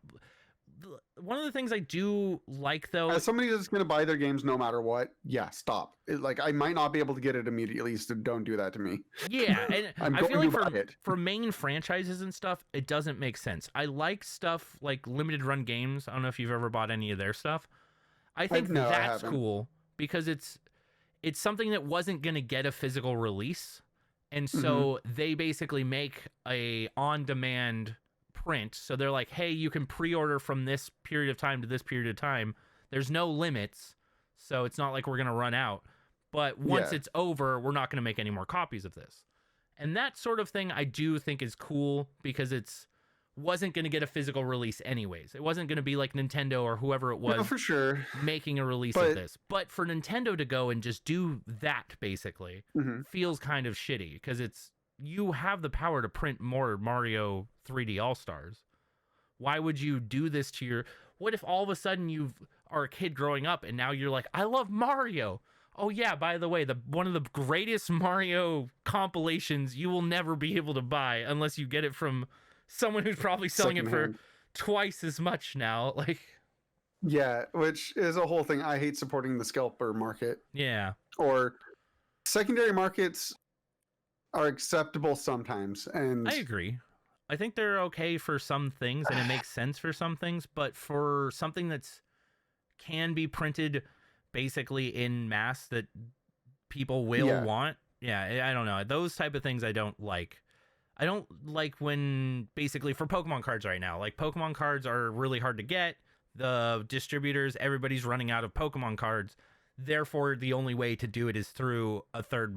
One of the things I do like, though, as somebody that's going to buy their games no matter what, stop. Like, I might not be able to get it immediately, so don't do that to me. Yeah, and I feel like for main franchises and stuff, it doesn't make sense. I like stuff like limited run games. I don't know if you've ever bought any of their stuff. I think that's cool because it's something that wasn't going to get a physical release, and so they basically make a on-demand print. So they're like, hey, you can pre-order from this period of time to this period of time. There's no limits, so it's not like we're going to run out. But once it's over, we're not going to make any more copies of this. And that sort of thing I do think is cool because wasn't going to get a physical release anyways. It wasn't going to be like Nintendo or whoever it was for sure making a release of this. But for Nintendo to go and just do that basically feels kind of shitty because you have the power to print more Mario 3D All-Stars. Why would you do this to what if all of a sudden you are a kid growing up and now you're like, I love Mario. Oh yeah, by the way, the one of the greatest Mario compilations you will never be able to buy unless you get it from someone who's probably selling it for twice as much now. Like, yeah, which is a whole thing. I hate supporting the scalper market. Yeah. Or secondary markets are acceptable sometimes, and I agree. I think they're okay for some things, and it makes sense for some things, but for something that's can be printed basically in mass that people will want, I don't know. Those type of things I don't like. I don't like when basically for Pokemon cards right now, like Pokemon cards are really hard to get. The distributors, everybody's running out of Pokemon cards. Therefore, the only way to do it is through a third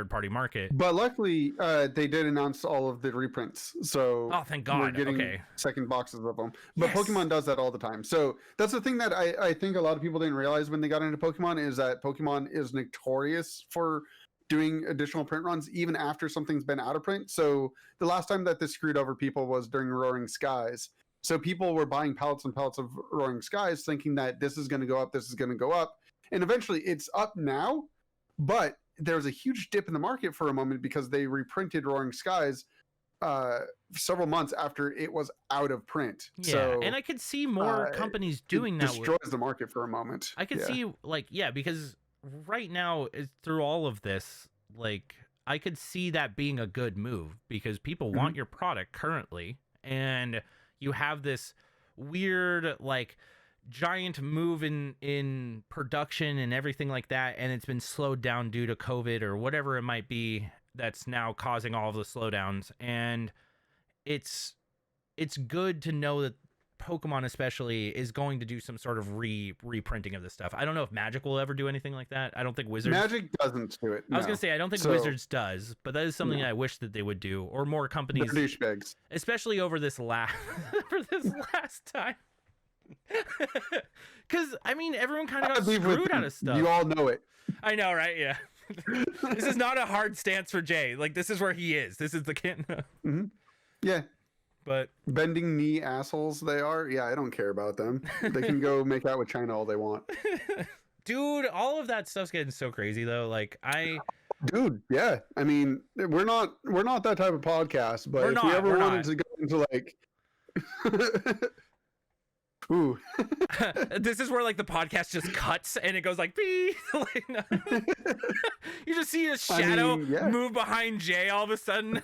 party market. But luckily, they did announce all of the reprints, so thank God, we're getting second boxes of them. But Pokemon does that all the time, so that's the thing that I think a lot of people didn't realize when they got into Pokemon is that Pokemon is notorious for doing additional print runs even after something's been out of print. So the last time that this screwed over people was during Roaring Skies. So people were buying pallets and pallets of Roaring Skies thinking that this is going to go up, this is going to go up. And eventually it's up now, but there was a huge dip in the market for a moment because they reprinted Roaring Skies several months after it was out of print. Yeah, so, and I could see more companies doing that. Destroys the market for a moment. I could see, because right now, through all of this, I could see that being a good move because people want your product currently, and you have this weird giant move in production and everything like that, and it's been slowed down due to COVID or whatever it might be that's now causing all of the slowdowns. And it's good to know that Pokemon especially is going to do some sort of reprinting of this stuff. I don't know if Magic will ever do anything like that. I don't think Wizards... Magic doesn't do it. No. I was gonna say I don't think Wizards does, but that is something I wish that they would do, or more companies, especially over this last time. Because everyone kind of got screwed out of stuff. You all know it. I know, right? Yeah. This is not a hard stance for Jay. This is where he is. This is the kid. Yeah. But bending knee assholes they are. Yeah, I don't care about them. They can go make out with China all they want. Dude, all of that stuff's getting so crazy though. Dude, yeah. We're not that type of podcast, but if we ever wanted to go into ooh. This is where the podcast just cuts and it goes pee. No. You just see a shadow move behind Jay all of a sudden.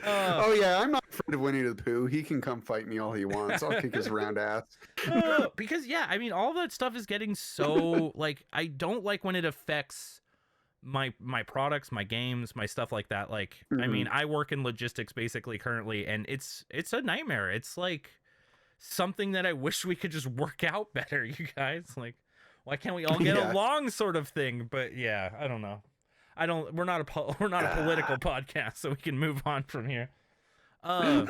Oh yeah, I'm not afraid of Winnie the Pooh. He can come fight me all he wants. I'll kick his round ass. Because all that stuff is getting so I don't like when it affects my products, my games, my stuff like that. I work in logistics basically currently, and it's a nightmare. It's something that I wish we could just work out better, you guys. Why can't we all get along, sort of thing? But yeah, I don't know. We're not a political podcast, so we can move on from here. To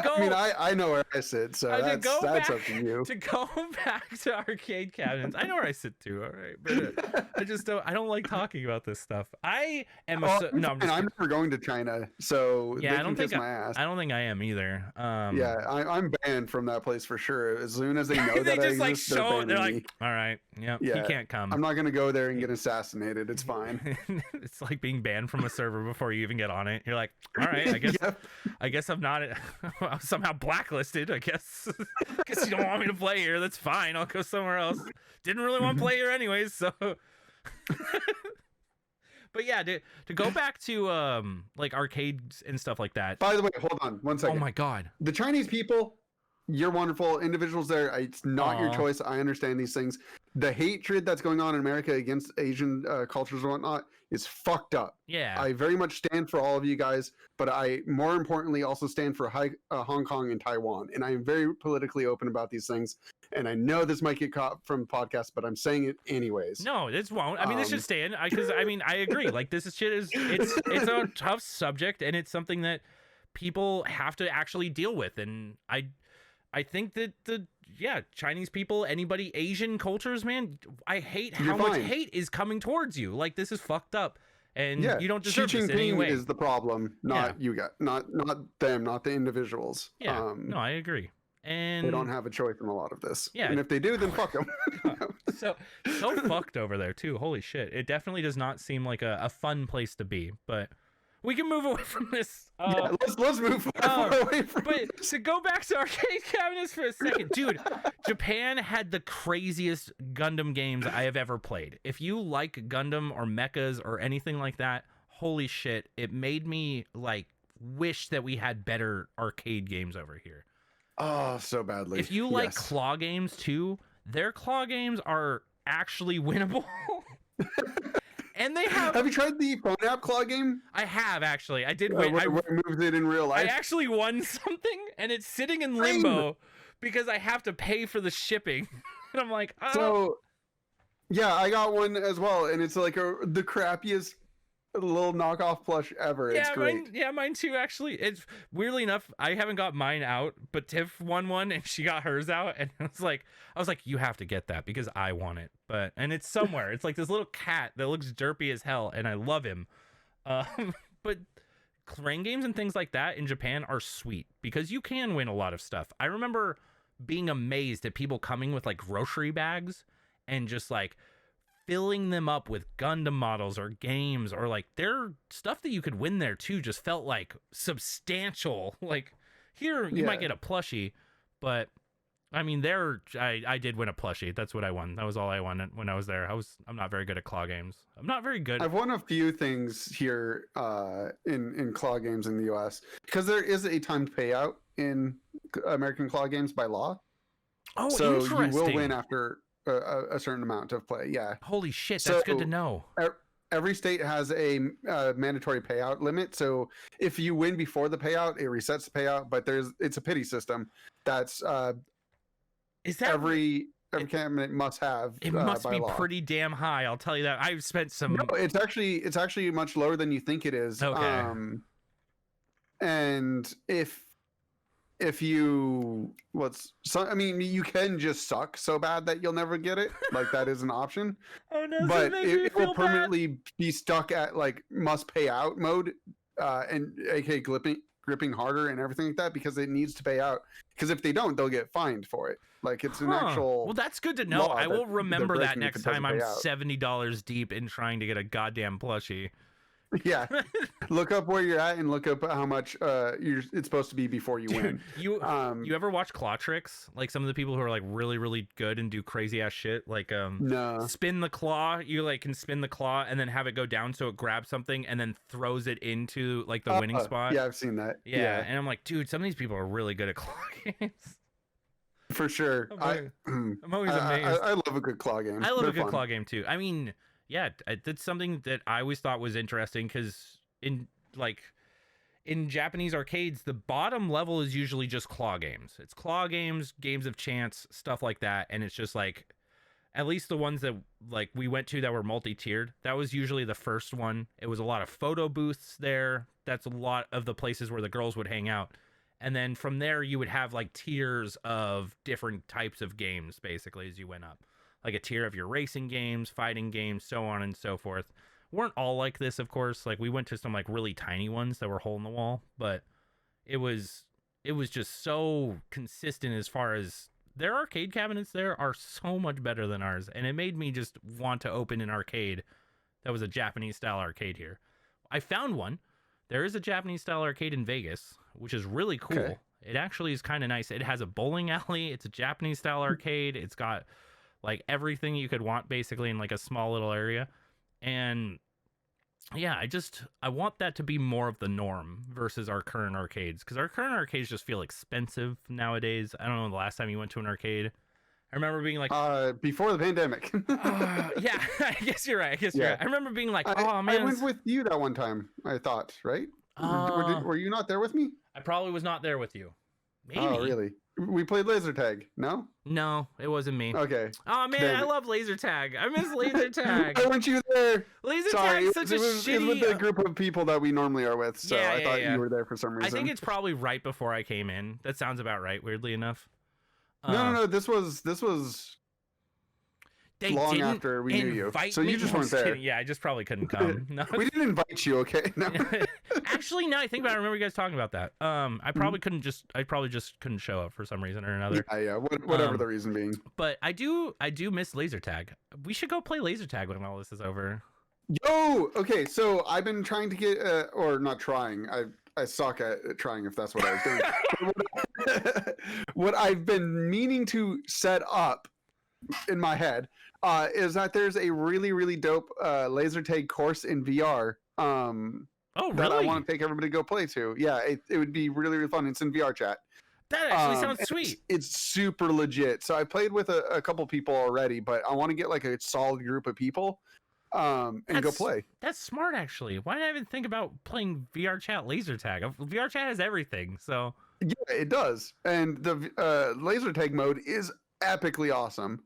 go, I know where I sit, so that's up to you. To go back to arcade cabinets, I know where I sit too. All right, but I don't like talking about this stuff. I am I'm never going to China, so yeah, I don't think my ass. I don't think I am either. I'm banned from that place for sure. As soon as they know they that just I exist, they're like, all right, yeah, he can't come. I'm not gonna go there and get assassinated. It's fine. It's like being banned from a server before you even get on it. You're like, all right, I guess I'm not I'm somehow blacklisted. I guess you don't want me to play here. That's fine. I'll go somewhere else. Didn't really want to play here anyways, so. But yeah, to go back to arcades and stuff like that. By the way, hold on 1 second. Oh my God. The Chinese people, you're wonderful individuals there. It's not your choice. I understand these things. The hatred that's going on in America against Asian cultures and whatnot is fucked up. Yeah. I very much stand for all of you guys, but I more importantly also stand for Hong Kong and Taiwan. And I am very politically open about these things. And I know this might get caught from the podcast, but I'm saying it anyways. No, this won't. This should stand because I agree. This shit is it's a tough subject, and it's something that people have to actually deal with. And I think that Chinese people, anybody, Asian cultures, man, I hate how much hate is coming towards you. This is fucked up, and you don't deserve this anyway. Is the problem, not you guys, not them, not the individuals. Yeah, no, I agree. And they don't have a choice in a lot of this. Yeah. And if they do, then fuck them. so fucked over there too. Holy shit. It definitely does not seem like a fun place to be, but we can move away from this. Yeah, let's move far away from But to go back to arcade cabinets for a second, dude, Japan had the craziest Gundam games I have ever played. If you like Gundam or mechas or anything like that, holy shit, it made me like wish that we had better arcade games over here. Oh, so badly. If you like claw games too, their claw games are actually winnable. And they have you tried the phone app claw game? I have, actually. I did win. Where it moves it in real life? I actually won something, and it's sitting in limbo because I have to pay for the shipping. And I'm like, oh. So, yeah, I got one as well, and it's like the crappiest little knockoff plush ever. It's great. Mine too, actually. It's weirdly enough, I haven't got mine out, but Tiff won one and she got hers out, and I was like, you have to get that because I want it. And it's somewhere. It's like this little cat that looks derpy as hell, and I love him. But crane games and things like that in Japan are sweet because you can win a lot of stuff. I remember being amazed at people coming with like grocery bags and just like filling them up with Gundam models or games, or like their stuff that you could win there too just felt like substantial. Like here you might get a plushie, but I mean I did win a plushie. That's what I won. That was all I won when I was there. I'm not very good at claw games. I'm not very good. I've won a few things here in claw games in the US because there is a timed payout in American claw games by law. Oh, so interesting. You will win after a certain amount of play. Yeah. Holy shit, that's good to know. Every state has a mandatory payout limit. So if you win before the payout, it resets the payout. But it's a pity system. That's is that every cabinet must have. It must by be law. Pretty damn high. I'll tell you that. I've spent some. No, it's actually much lower than you think it is. Okay. And if you you can just suck so bad that you'll never get it. Like that is an option. Oh no! But it will permanently be stuck at like must pay out mode, and aka gripping harder and everything like that because it needs to pay out. Because if they don't, they'll get fined for it. Like it's an actual. Well, that's good to know. I will remember that next time I'm $70 deep in trying to get a goddamn plushie. Yeah, look up where you're at and look up how much it's supposed to be before you win. You ever watch claw tricks? Like some of the people who are like really really good and do crazy ass shit. Like no. Spin the claw. You like can spin the claw and then have it go down so it grabs something and then throws it into like the winning spot. Yeah, I've seen that. Yeah, and I'm like, dude, some of these people are really good at claw games. For sure. I'm always amazed. I love a good claw game. I love a good claw game too. I mean. Yeah, that's something that I always thought was interesting because in Japanese arcades, the bottom level is usually just claw games. It's claw games, games of chance, stuff like that. And it's just like, at least the ones that like we went to that were multi-tiered, that was usually the first one. It was a lot of photo booths there. That's a lot of the places where the girls would hang out. And then from there, you would have like tiers of different types of games, basically, as you went up. Like a tier of your racing games, fighting games, so on and so forth. Weren't all like this, of course. Like we went to some like really tiny ones that were hole in the wall, but it was just so consistent as far as their arcade cabinets there are so much better than ours. And it made me just want to open an arcade that was a Japanese style arcade here. I found one. There is a Japanese style arcade in Vegas, which is really cool. Okay. It actually is kind of nice. It has a bowling alley. It's a Japanese style arcade. It's got like everything you could want basically in like a small little area. And yeah, I want that to be more of the norm versus our current arcades, because our current arcades just feel expensive nowadays. I don't know the last time you went to an arcade. I remember being like before the pandemic. Yeah, I guess you're right. You're right. I remember being like, oh man, I went with you that one time, I thought, right? Were you not there with me? I probably was not there with you. Maybe. Oh, really? We played laser tag. No, it wasn't me. Okay. Oh man, I love laser tag. I miss laser tag. Why weren't you there? Laser tag is such a shitty. It was with the group of people that we normally are with, so I thought you were there for some reason. I think it's probably right before I came in. That sounds about right. Weirdly enough. No. This was long after we knew you, so you just weren't there. Yeah, I just probably couldn't come. No. We didn't invite you. Okay. No. Actually, now I think about it, I remember you guys talking about that. I probably just couldn't show up for some reason or another. Yeah. Whatever the reason being. But I do miss laser tag. We should go play laser tag when all this is over. Yo, okay. So I've been trying to get, or not trying. I suck at trying, if that's what I was doing. What I've been meaning to set up in my head is that there's a really, really dope laser tag course in VR. Oh, really? That I want to take everybody to go play to. Yeah, it would be really, really fun. It's in VR chat. That actually sounds sweet. It's super legit. So I played with a couple people already, but I want to get like a solid group of people and go play. That's smart, actually. Why did I even think about playing VR chat laser tag? VR chat has everything, so yeah, it does. And the laser tag mode is epically awesome.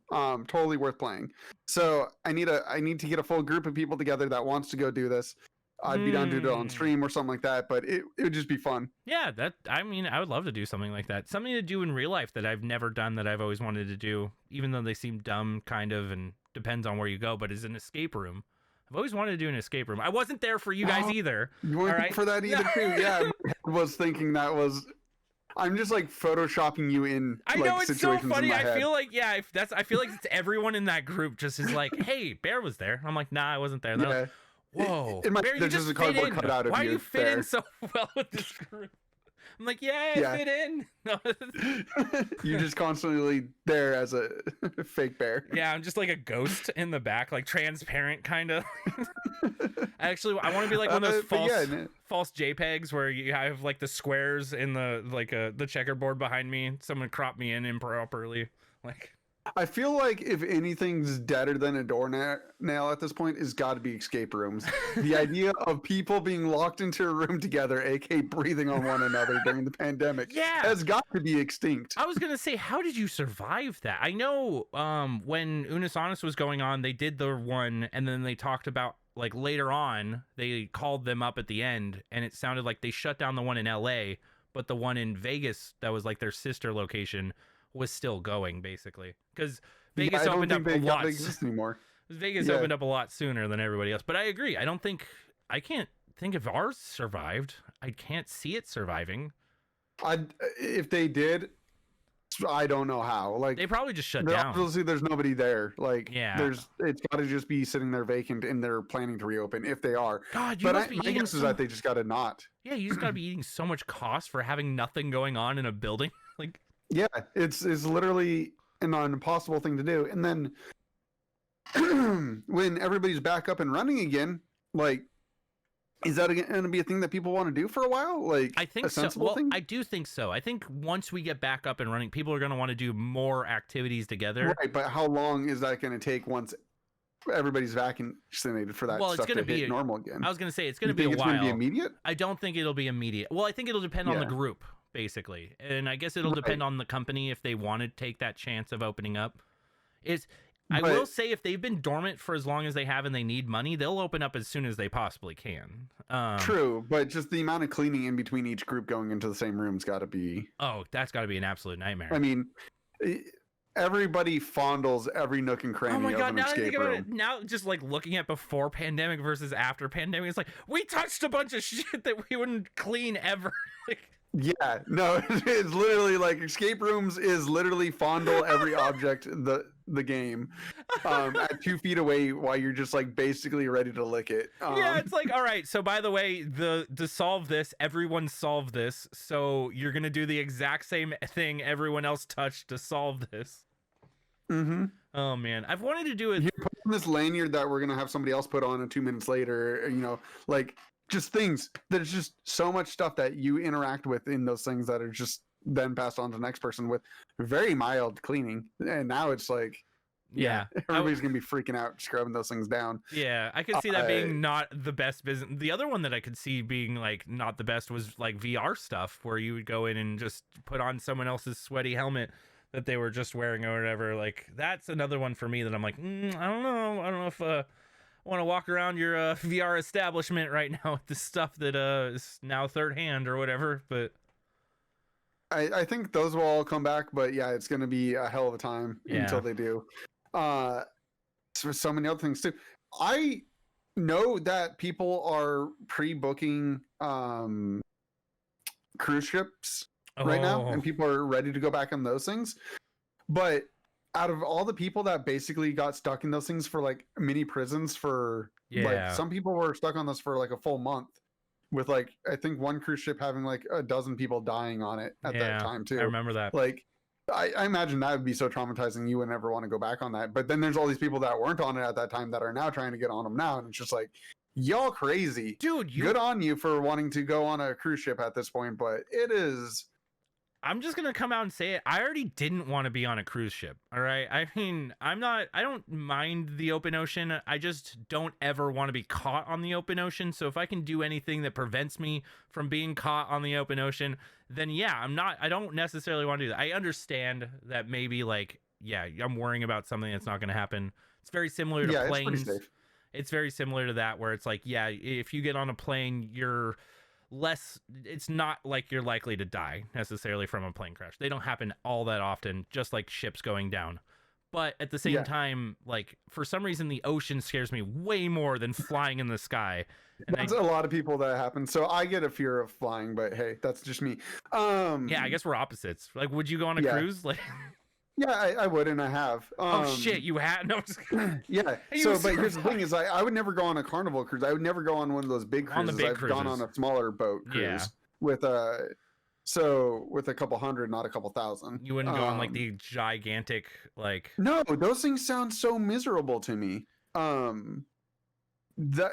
Totally worth playing. So I need to get a full group of people together that wants to go do this. I'd be down to do it on stream or something like that, but it would just be fun. Yeah, I would love to do something like that. Something to do in real life that I've never done that I've always wanted to do, even though they seem dumb, kind of, and depends on where you go, but is an escape room. I've always wanted to do an escape room. I wasn't there for you guys either. You weren't for that either, too. Yeah, I was thinking that was... I'm just like photoshopping you in. I know, it's so funny. I feel like I feel like it's everyone in that group just is like, hey, Bear was there. I'm like, nah, I wasn't there. Yeah. Like, whoa, Bear, you just fit in. Why do you fit in so well with this group? I'm like, yeah, I fit in. You're just constantly there as a fake bear. Yeah, I'm just like a ghost in the back, like transparent kind of. Actually, I want to be like one of those false JPEGs where you have like the squares in the checkerboard behind me. Someone cropped me in improperly. Like, I feel like if anything's deader than a doornail at this point, is got to be escape rooms. The idea of people being locked into a room together, aka breathing on one another during the pandemic, has got to be extinct. I was gonna say, how did you survive that? I know when Unisonus was going on, they did the one, and then they talked about like later on, they called them up at the end, and it sounded like they shut down the one in LA, but the one in Vegas that was like their sister location was still going, basically, because Vegas opened up a lot. Anymore. Vegas opened up a lot sooner than everybody else. But I agree. I can't think if ours survived. I can't see it surviving. If they did, I don't know how. Like, they probably just shut down. Obviously, there's nobody there. Like, it's got to just be sitting there vacant, and they're planning to reopen if they are. God, my guess is that they just got to not. Yeah, you just got to be eating so much cost for having nothing going on in a building. Like. Yeah, it's literally an impossible thing to do. And then when everybody's back up and running again, like, is that going to be a thing that people want to do for a while? Like, I think so. Well, I do think so. I think once we get back up and running, people are going to want to do more activities together. Right, but how long is that going to take once everybody's vaccinated for that stuff to hit normal again? I was going to say, it's going to be a while. It's going to be immediate? I don't think it'll be immediate. Well, I think it'll depend on the group, basically. And I guess it'll depend on the company if they want to take that chance of opening up. I will say, if they've been dormant for as long as they have and they need money, they'll open up as soon as they possibly can. True, but just the amount of cleaning in between each group going into the same room's got to be... Oh, that's got to be an absolute nightmare. I mean, everybody fondles every nook and cranny of an escape room. Now, just like looking at before pandemic versus after pandemic, it's like, we touched a bunch of shit that we wouldn't clean ever. Yeah, no, it's literally like escape rooms is literally fondle every object the game at 2 feet away while you're just like basically ready to lick it. Yeah, it's like, all right, so by the way, to solve this, everyone solved this, so you're gonna do the exact same thing everyone else touched to solve this. Mm-hmm. Oh man, I've wanted to do it. You put on this lanyard that we're gonna have somebody else put on, and 2 minutes later, like just things. There's just so much stuff that you interact with in those things that are just then passed on to the next person with very mild cleaning. And now it's like, everybody's gonna be freaking out scrubbing those things down. Yeah, I could see that being not the best business. The other one that I could see being like not the best was like VR stuff, where you would go in and just put on someone else's sweaty helmet that they were just wearing or whatever. Like, that's another one for me that I'm like, I don't know if I want to walk around your VR establishment right now with the stuff that is now third hand or whatever. But I think those will all come back, but yeah, it's going to be a hell of a time until they do. So many other things too. I know that people are pre-booking cruise ships right now, and people are ready to go back on those things. But out of all the people that basically got stuck in those things for like mini prisons for like, some people were stuck on this for like a full month, with like, I think one cruise ship having like a dozen people dying on it at that time too. I remember that. Like, I imagine that would be so traumatizing you would never want to go back on that. But then there's all these people that weren't on it at that time that are now trying to get on them now, and it's just like, y'all crazy, dude. Good on you for wanting to go on a cruise ship at this point, but it is. I'm just gonna come out and say it. I already didn't want to be on a cruise ship. All right. I mean, I don't mind the open ocean. I just don't ever want to be caught on the open ocean. So if I can do anything that prevents me from being caught on the open ocean, then yeah, I don't necessarily want to do that. I understand that maybe like, yeah, I'm worrying about something that's not gonna happen. It's very similar to planes. It's pretty safe. It's very similar to that, where it's like, yeah, if you get on a plane, it's not like you're likely to die necessarily from a plane crash. They don't happen all that often, just like ships going down. But at the same time, like, for some reason, the ocean scares me way more than flying in the sky. And that's a lot of people that happen. So I get a fear of flying, but hey, that's just me. Yeah, I guess we're opposites. Like, would you go on a cruise? Like, yeah, I would, and I have. Oh shit, you had? No, just... yeah. So, but here's the thing: is I would never go on a Carnival cruise. I would never go on one of those big cruises. I've gone on a smaller boat cruise with a couple hundred, not a couple thousand. You wouldn't go on like the gigantic, like. No, those things sound so miserable to me. No. The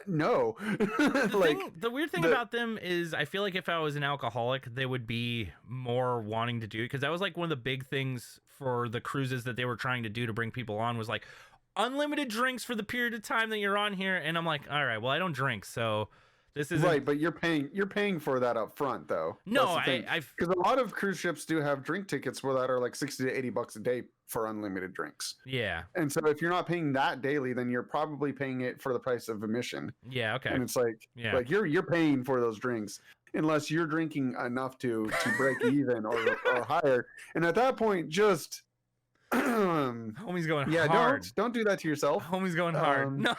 weird thing about them is I feel like if I was an alcoholic, they would be more wanting to do it, because that was like one of the big things for the cruises that they were trying to do to bring people on, was like unlimited drinks for the period of time that you're on here. And I'm like, all right, well, I don't drink, so this is right. But you're paying for that up front, though. No, because a lot of cruise ships do have drink tickets where that are like $60 to $80 a day for unlimited drinks. Yeah. And so if you're not paying that daily, then you're probably paying it for the price of admission. Yeah. Okay. And it's like, like you're paying for those drinks unless you're drinking enough to break even or higher. And at that point, just homie's going hard. Don't do that to yourself. Homie's going hard. No,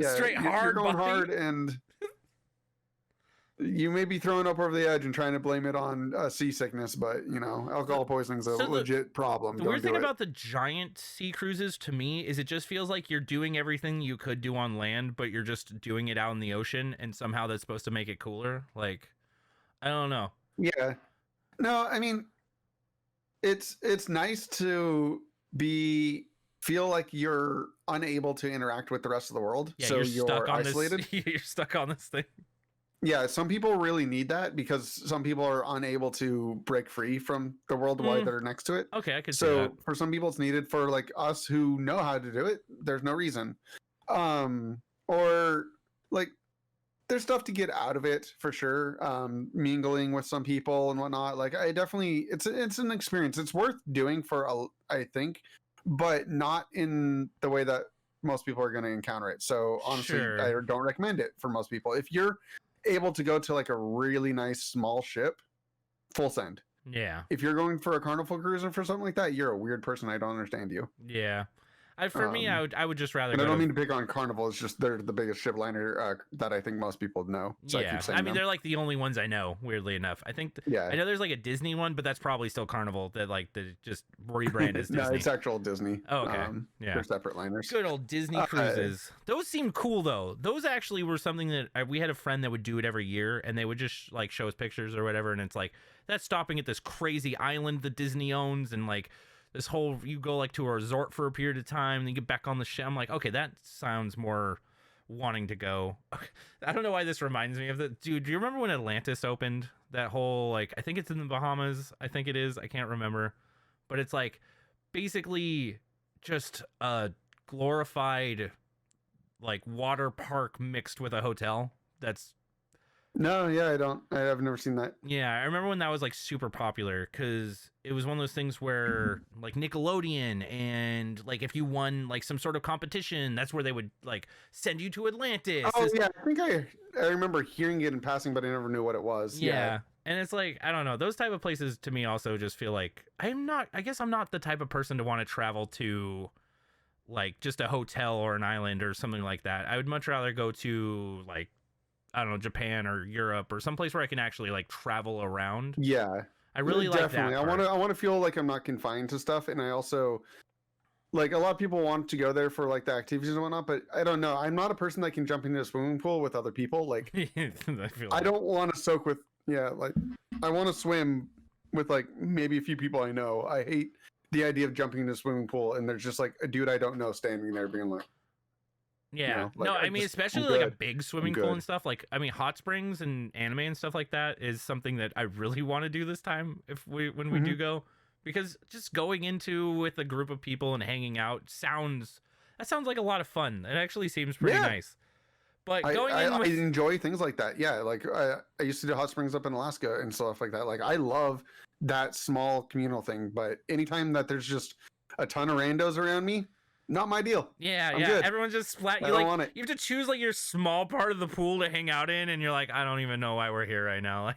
straight hard. You're going hard, and you may be throwing up over the edge and trying to blame it on seasickness, but alcohol poisoning is a legit problem. The weird thing about the giant sea cruises to me is it just feels like you're doing everything you could do on land, but you're just doing it out in the ocean, and somehow that's supposed to make it cooler. Like, I don't know. Yeah. No, I mean, it's nice to feel like you're unable to interact with the rest of the world. Yeah, so you're stuck on isolated. You're stuck on this thing. Yeah, some people really need that because some people are unable to break free from the world while they're next to it. Okay, I could see so that. For some people, it's needed. For like us who know how to do it, there's no reason. Or like, there's stuff to get out of it for sure. Mingling with some people and whatnot. Like, I definitely, it's an experience. It's worth doing I think, but not in the way that most people are going to encounter it. So honestly, I don't recommend it for most people. If you're able to go to like a really nice small ship, full send. Yeah. If you're going for a Carnival cruise or for something like that, you're a weird person. I don't understand you. Yeah. For me, I would just rather. And I don't mean to pick on Carnival. It's just they're the biggest ship liner that I think most people know. So yeah, I keep saying I mean they're like the only ones I know. Weirdly enough, I think. I know there's like a Disney one, but that's probably still Carnival. That like the just rebrand as Disney. No, it's actual Disney. Oh, okay. Yeah, they're separate liners. Good old Disney cruises. Those seem cool though. Those actually were something that we had a friend that would do it every year, and they would just like show us pictures or whatever, and it's like that's stopping at this crazy island that Disney owns, and like. This whole, you go like to a resort for a period of time, and then you get back on the ship. I'm like, okay, that sounds more wanting to go. I don't know why this reminds me of the dude. Do you remember when Atlantis opened? That whole like, I think it's in the Bahamas. I think it is. I can't remember, but it's like basically just a glorified like water park mixed with a hotel. That's. No, yeah, I've never seen that. Yeah, I remember when that was like super popular because it was one of those things where like Nickelodeon and like if you won like some sort of competition, that's where they would like send you to Atlantis. Oh yeah, I think I remember hearing it in passing, but I never knew what it was. Yeah. And it's like, I don't know, those type of places to me also just feel like I guess I'm not the type of person to want to travel to like just a hotel or an island or something like that. I would much rather go to like I don't know, Japan or Europe or someplace where I can actually like travel around. Yeah. I really like Definitely. that part. I want to feel like I'm not confined to stuff, and I also like a lot of people want to go there for like the activities and whatnot, but I don't know. I'm not a person that can jump into a swimming pool with other people. Like I don't want to soak with like I want to swim with like maybe a few people I know. I hate the idea of jumping into a swimming pool and there's just like a dude I don't know standing there being like, yeah, like, no, I mean, especially like a big swimming pool and stuff. Like, I mean, hot springs and anime and stuff like that is something that I really want to do this time when we do go, because just going into with a group of people and hanging out sounds like a lot of fun. It actually seems pretty nice. But I enjoy things like that. Yeah, like I used to do hot springs up in Alaska and stuff like that. Like I love that small communal thing. But anytime that there's just a ton of randos around me, not my deal. Yeah, Good. Everyone's just splat. You don't want it. You have to choose like your small part of the pool to hang out in, and you're like, I don't even know why we're here right now. Like,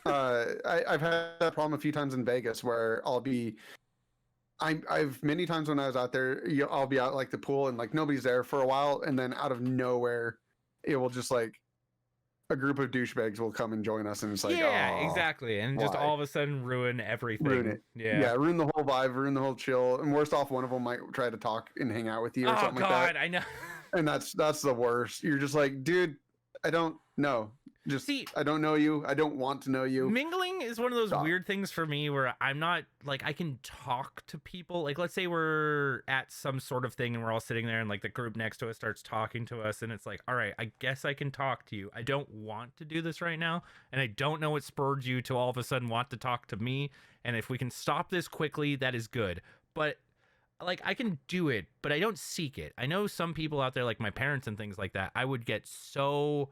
I've had that problem a few times in Vegas where I've many times when I was out there, I'll be out like the pool and like nobody's there for a while, and then out of nowhere, it will just like a group of douchebags will come and join us, and it's like, exactly, and just all of a sudden ruin everything. Ruin it. Yeah, ruin the whole vibe, ruin the whole chill, and worst off, one of them might try to talk and hang out with you or something like that. I know. And that's the worst. You're just like, dude, I don't know. I don't know you. I don't want to know you. Mingling is one of those weird things for me where I'm not like, I can talk to people. Like, let's say we're at some sort of thing and we're all sitting there and like the group next to us starts talking to us and it's like, all right, I guess I can talk to you. I don't want to do this right now. And I don't know what spurred you to all of a sudden want to talk to me. And if we can stop this quickly, that is good. But like, I can do it, but I don't seek it. I know some people out there, like my parents and things like that, I would get so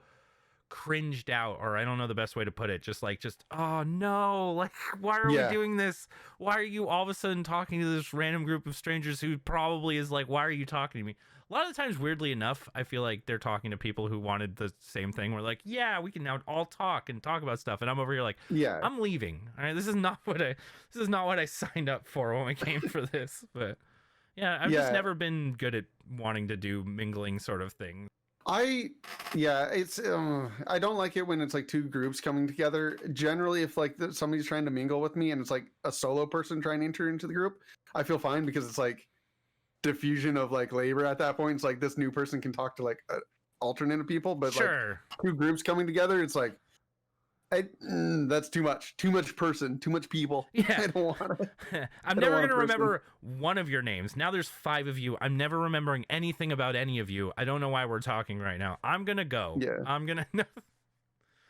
cringed out, or I don't know the best way to put it, just oh no, like why are we doing this? Why are you all of a sudden talking to this random group of strangers who probably is like, why are you talking to me? A lot of the times, weirdly enough, I feel like they're talking to people who wanted the same thing. We're like, yeah, we can now all talk about stuff, and I'm over here like, I'm leaving. All right, this is not what I signed up for when we came for this. But I've just never been good at wanting to do mingling sort of things. It's I don't like it when it's like two groups coming together. Generally, if like somebody's trying to mingle with me and it's like a solo person trying to enter into the group, I feel fine because it's like diffusion of like labor at that point. It's like this new person can talk to like an alternate of people, but like two groups coming together, it's like that's too much person, too much people. I don't want to. I'm never going to remember one of your names. Now there's 5 of you. I'm never remembering anything about any of you. I don't know why we're talking right now. I'm going to go. I'm going to.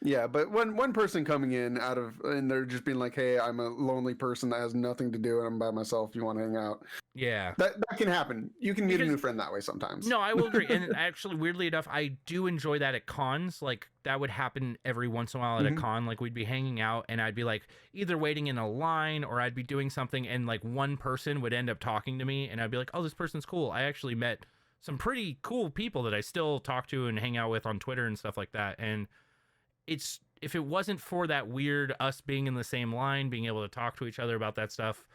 Yeah, but when one person coming in and they're just being like, hey, I'm a lonely person that has nothing to do and I'm by myself. You want to hang out? Yeah. That can happen. You can meet a new friend that way sometimes. No, I will agree. And actually, weirdly enough, I do enjoy that at cons. Like, that would happen every once in a while at a con. Like, we'd be hanging out and I'd be like either waiting in a line or I'd be doing something and like one person would end up talking to me and I'd be like, oh, this person's cool. I actually met some pretty cool people that I still talk to and hang out with on Twitter and stuff like that. And if it wasn't for that weird us being in the same line, being able to talk to each other about that stuff.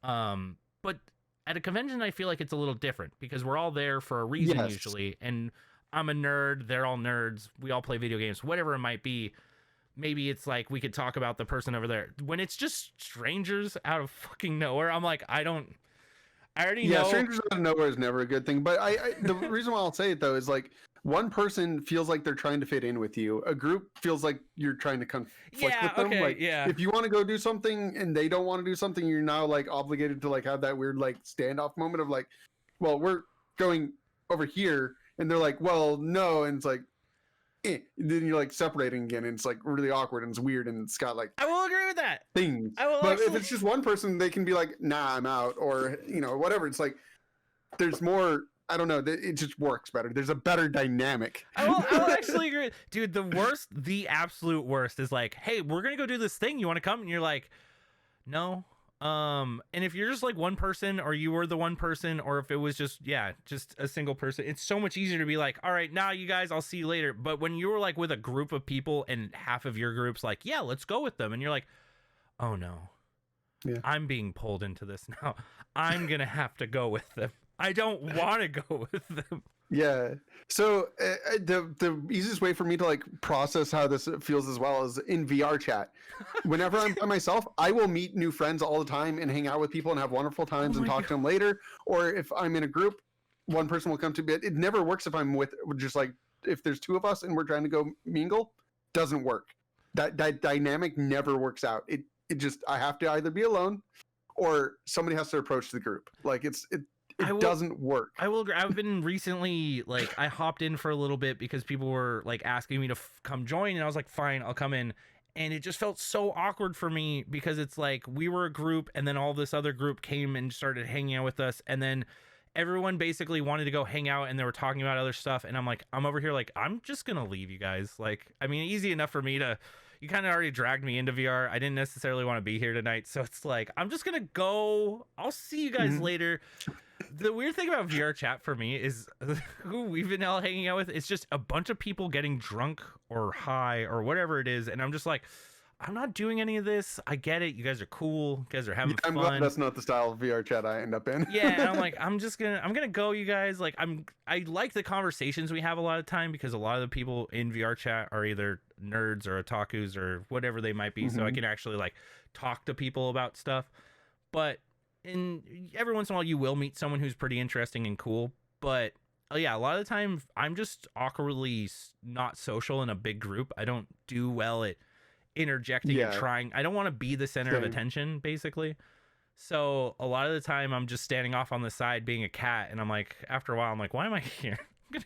But at a convention, I feel like it's a little different because we're all there for a reason usually. And I'm a nerd. They're all nerds. We all play video games, whatever it might be. Maybe it's like we could talk about the person over there. When it's just strangers out of fucking nowhere, I'm like, I already know. Yeah, strangers out of nowhere is never a good thing. But the reason why I'll say it though is like, one person feels like they're trying to fit in with you. A group feels like you're trying to conflict with them. If you want to go do something and they don't want to do something, you're now like obligated to like have that weird like standoff moment of like, well, we're going over here, and they're like, well, no, and it's like, then you're like separating again, and it's like really awkward and it's weird, and it's got like I will agree with that things. But if it's just one person, they can be like, nah, I'm out, or whatever. It's like there's more. I don't know. It just works better. There's a better dynamic. I will actually agree. Dude, the absolute worst is like, hey, we're going to go do this thing. You want to come? And you're like, no. And if you're just like one person or you were the one person, or if it was just a single person, it's so much easier to be like, all right, now you guys, I'll see you later. But when you were like with a group of people and half of your group's like, yeah, let's go with them. And you're like, oh no, I'm being pulled into this now. I'm going to have to go with them. I don't want to go with them. Yeah. So the easiest way for me to like process how this feels as well is in VR chat. Whenever I'm by myself, I will meet new friends all the time and hang out with people and have wonderful times and talk to them later. Or if I'm in a group, one person will come to me. It never works if I'm with just like if there's two of us and we're trying to go mingle, doesn't work. That dynamic never works out. It just I have to either be alone or somebody has to approach the group. Like it doesn't work. I will agree. I've been recently, like, I hopped in for a little bit because people were, like, asking me to come join, and I was like, fine, I'll come in. And it just felt so awkward for me because it's like we were a group, and then all this other group came and started hanging out with us, and then everyone basically wanted to go hang out, and they were talking about other stuff, and I'm like, I'm over here like, I'm just gonna leave you guys. Like, I mean, easy enough for me to... You kind of already dragged me into VR. I didn't necessarily want to be here tonight, so it's like, I'm just gonna go. I'll see you guys later. The weird thing about VR chat for me is who we've been all hanging out with. It's just a bunch of people getting drunk or high or whatever it is. And I'm just like, I'm not doing any of this. I get it. You guys are cool. You guys are having fun. I'm glad that's not the style of VR chat I end up in. Yeah. And I'm like, I'm going to go, you guys. Like, I like the conversations we have a lot of time because a lot of the people in VR chat are either nerds or otakus or whatever they might be. So I can actually like talk to people about stuff. But every once in a while you will meet someone who's pretty interesting and cool, but yeah, a lot of the time I'm just awkwardly not social in a big group. I don't do well at interjecting and trying. I don't want to be the center of attention, basically. So a lot of the time I'm just standing off on the side being a cat, and I'm like, after a while I'm like, why am I here? I'm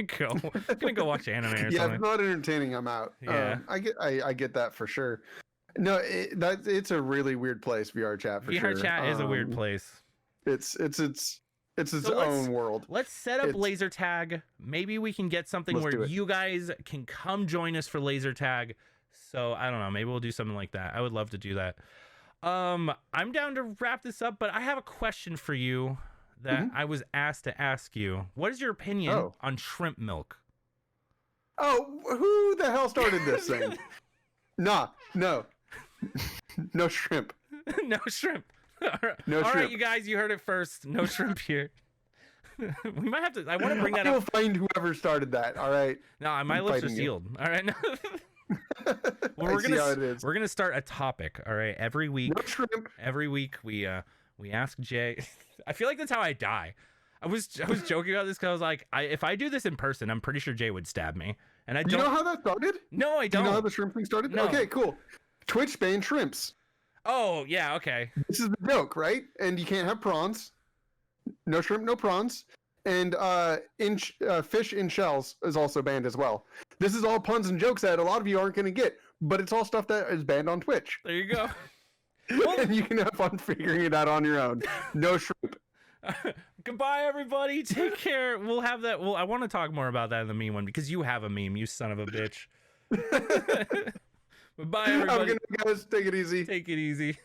gonna go watch anime or something. Yeah, if it's not entertaining, I'm out. Yeah. I get that for sure. No, it's a really weird place. VR chat for sure. VR chat is a weird place. It's its own world. Let's set up laser tag. Maybe we can get something where you guys can come join us for laser tag. So I don't know. Maybe we'll do something like that. I would love to do that. I'm down to wrap this up, but I have a question for you that I was asked to ask you. What is your opinion on shrimp milk? Oh, who the hell started this thing? No shrimp. No shrimp. No All shrimp. right, you guys, you heard it first. No shrimp here. We might have to. I want to bring that up. We'll find whoever started that. All right. No, my lips are sealed. All right. Well, we're gonna start a topic. All right. Every week. No shrimp. Every week we ask Jay. I feel like that's how I die. I was joking about this because I was like, if I do this in person, I'm pretty sure Jay would stab me. And I don't. You know how that started? No, I don't. You know how the shrimp thing started? No. Okay, cool. Twitch banned shrimps. Oh, yeah, okay. This is the joke, right? And you can't have prawns. No shrimp, no prawns. And fish in shells is also banned as well. This is all puns and jokes that a lot of you aren't going to get, but it's all stuff that is banned on Twitch. There you go. And you can have fun figuring it out on your own. No shrimp. Goodbye, everybody. Take care. We'll have that. Well, I want to talk more about that in the meme one because you have a meme, you son of a bitch. Bye, everybody. Have a good night, guys. Take it easy. Take it easy.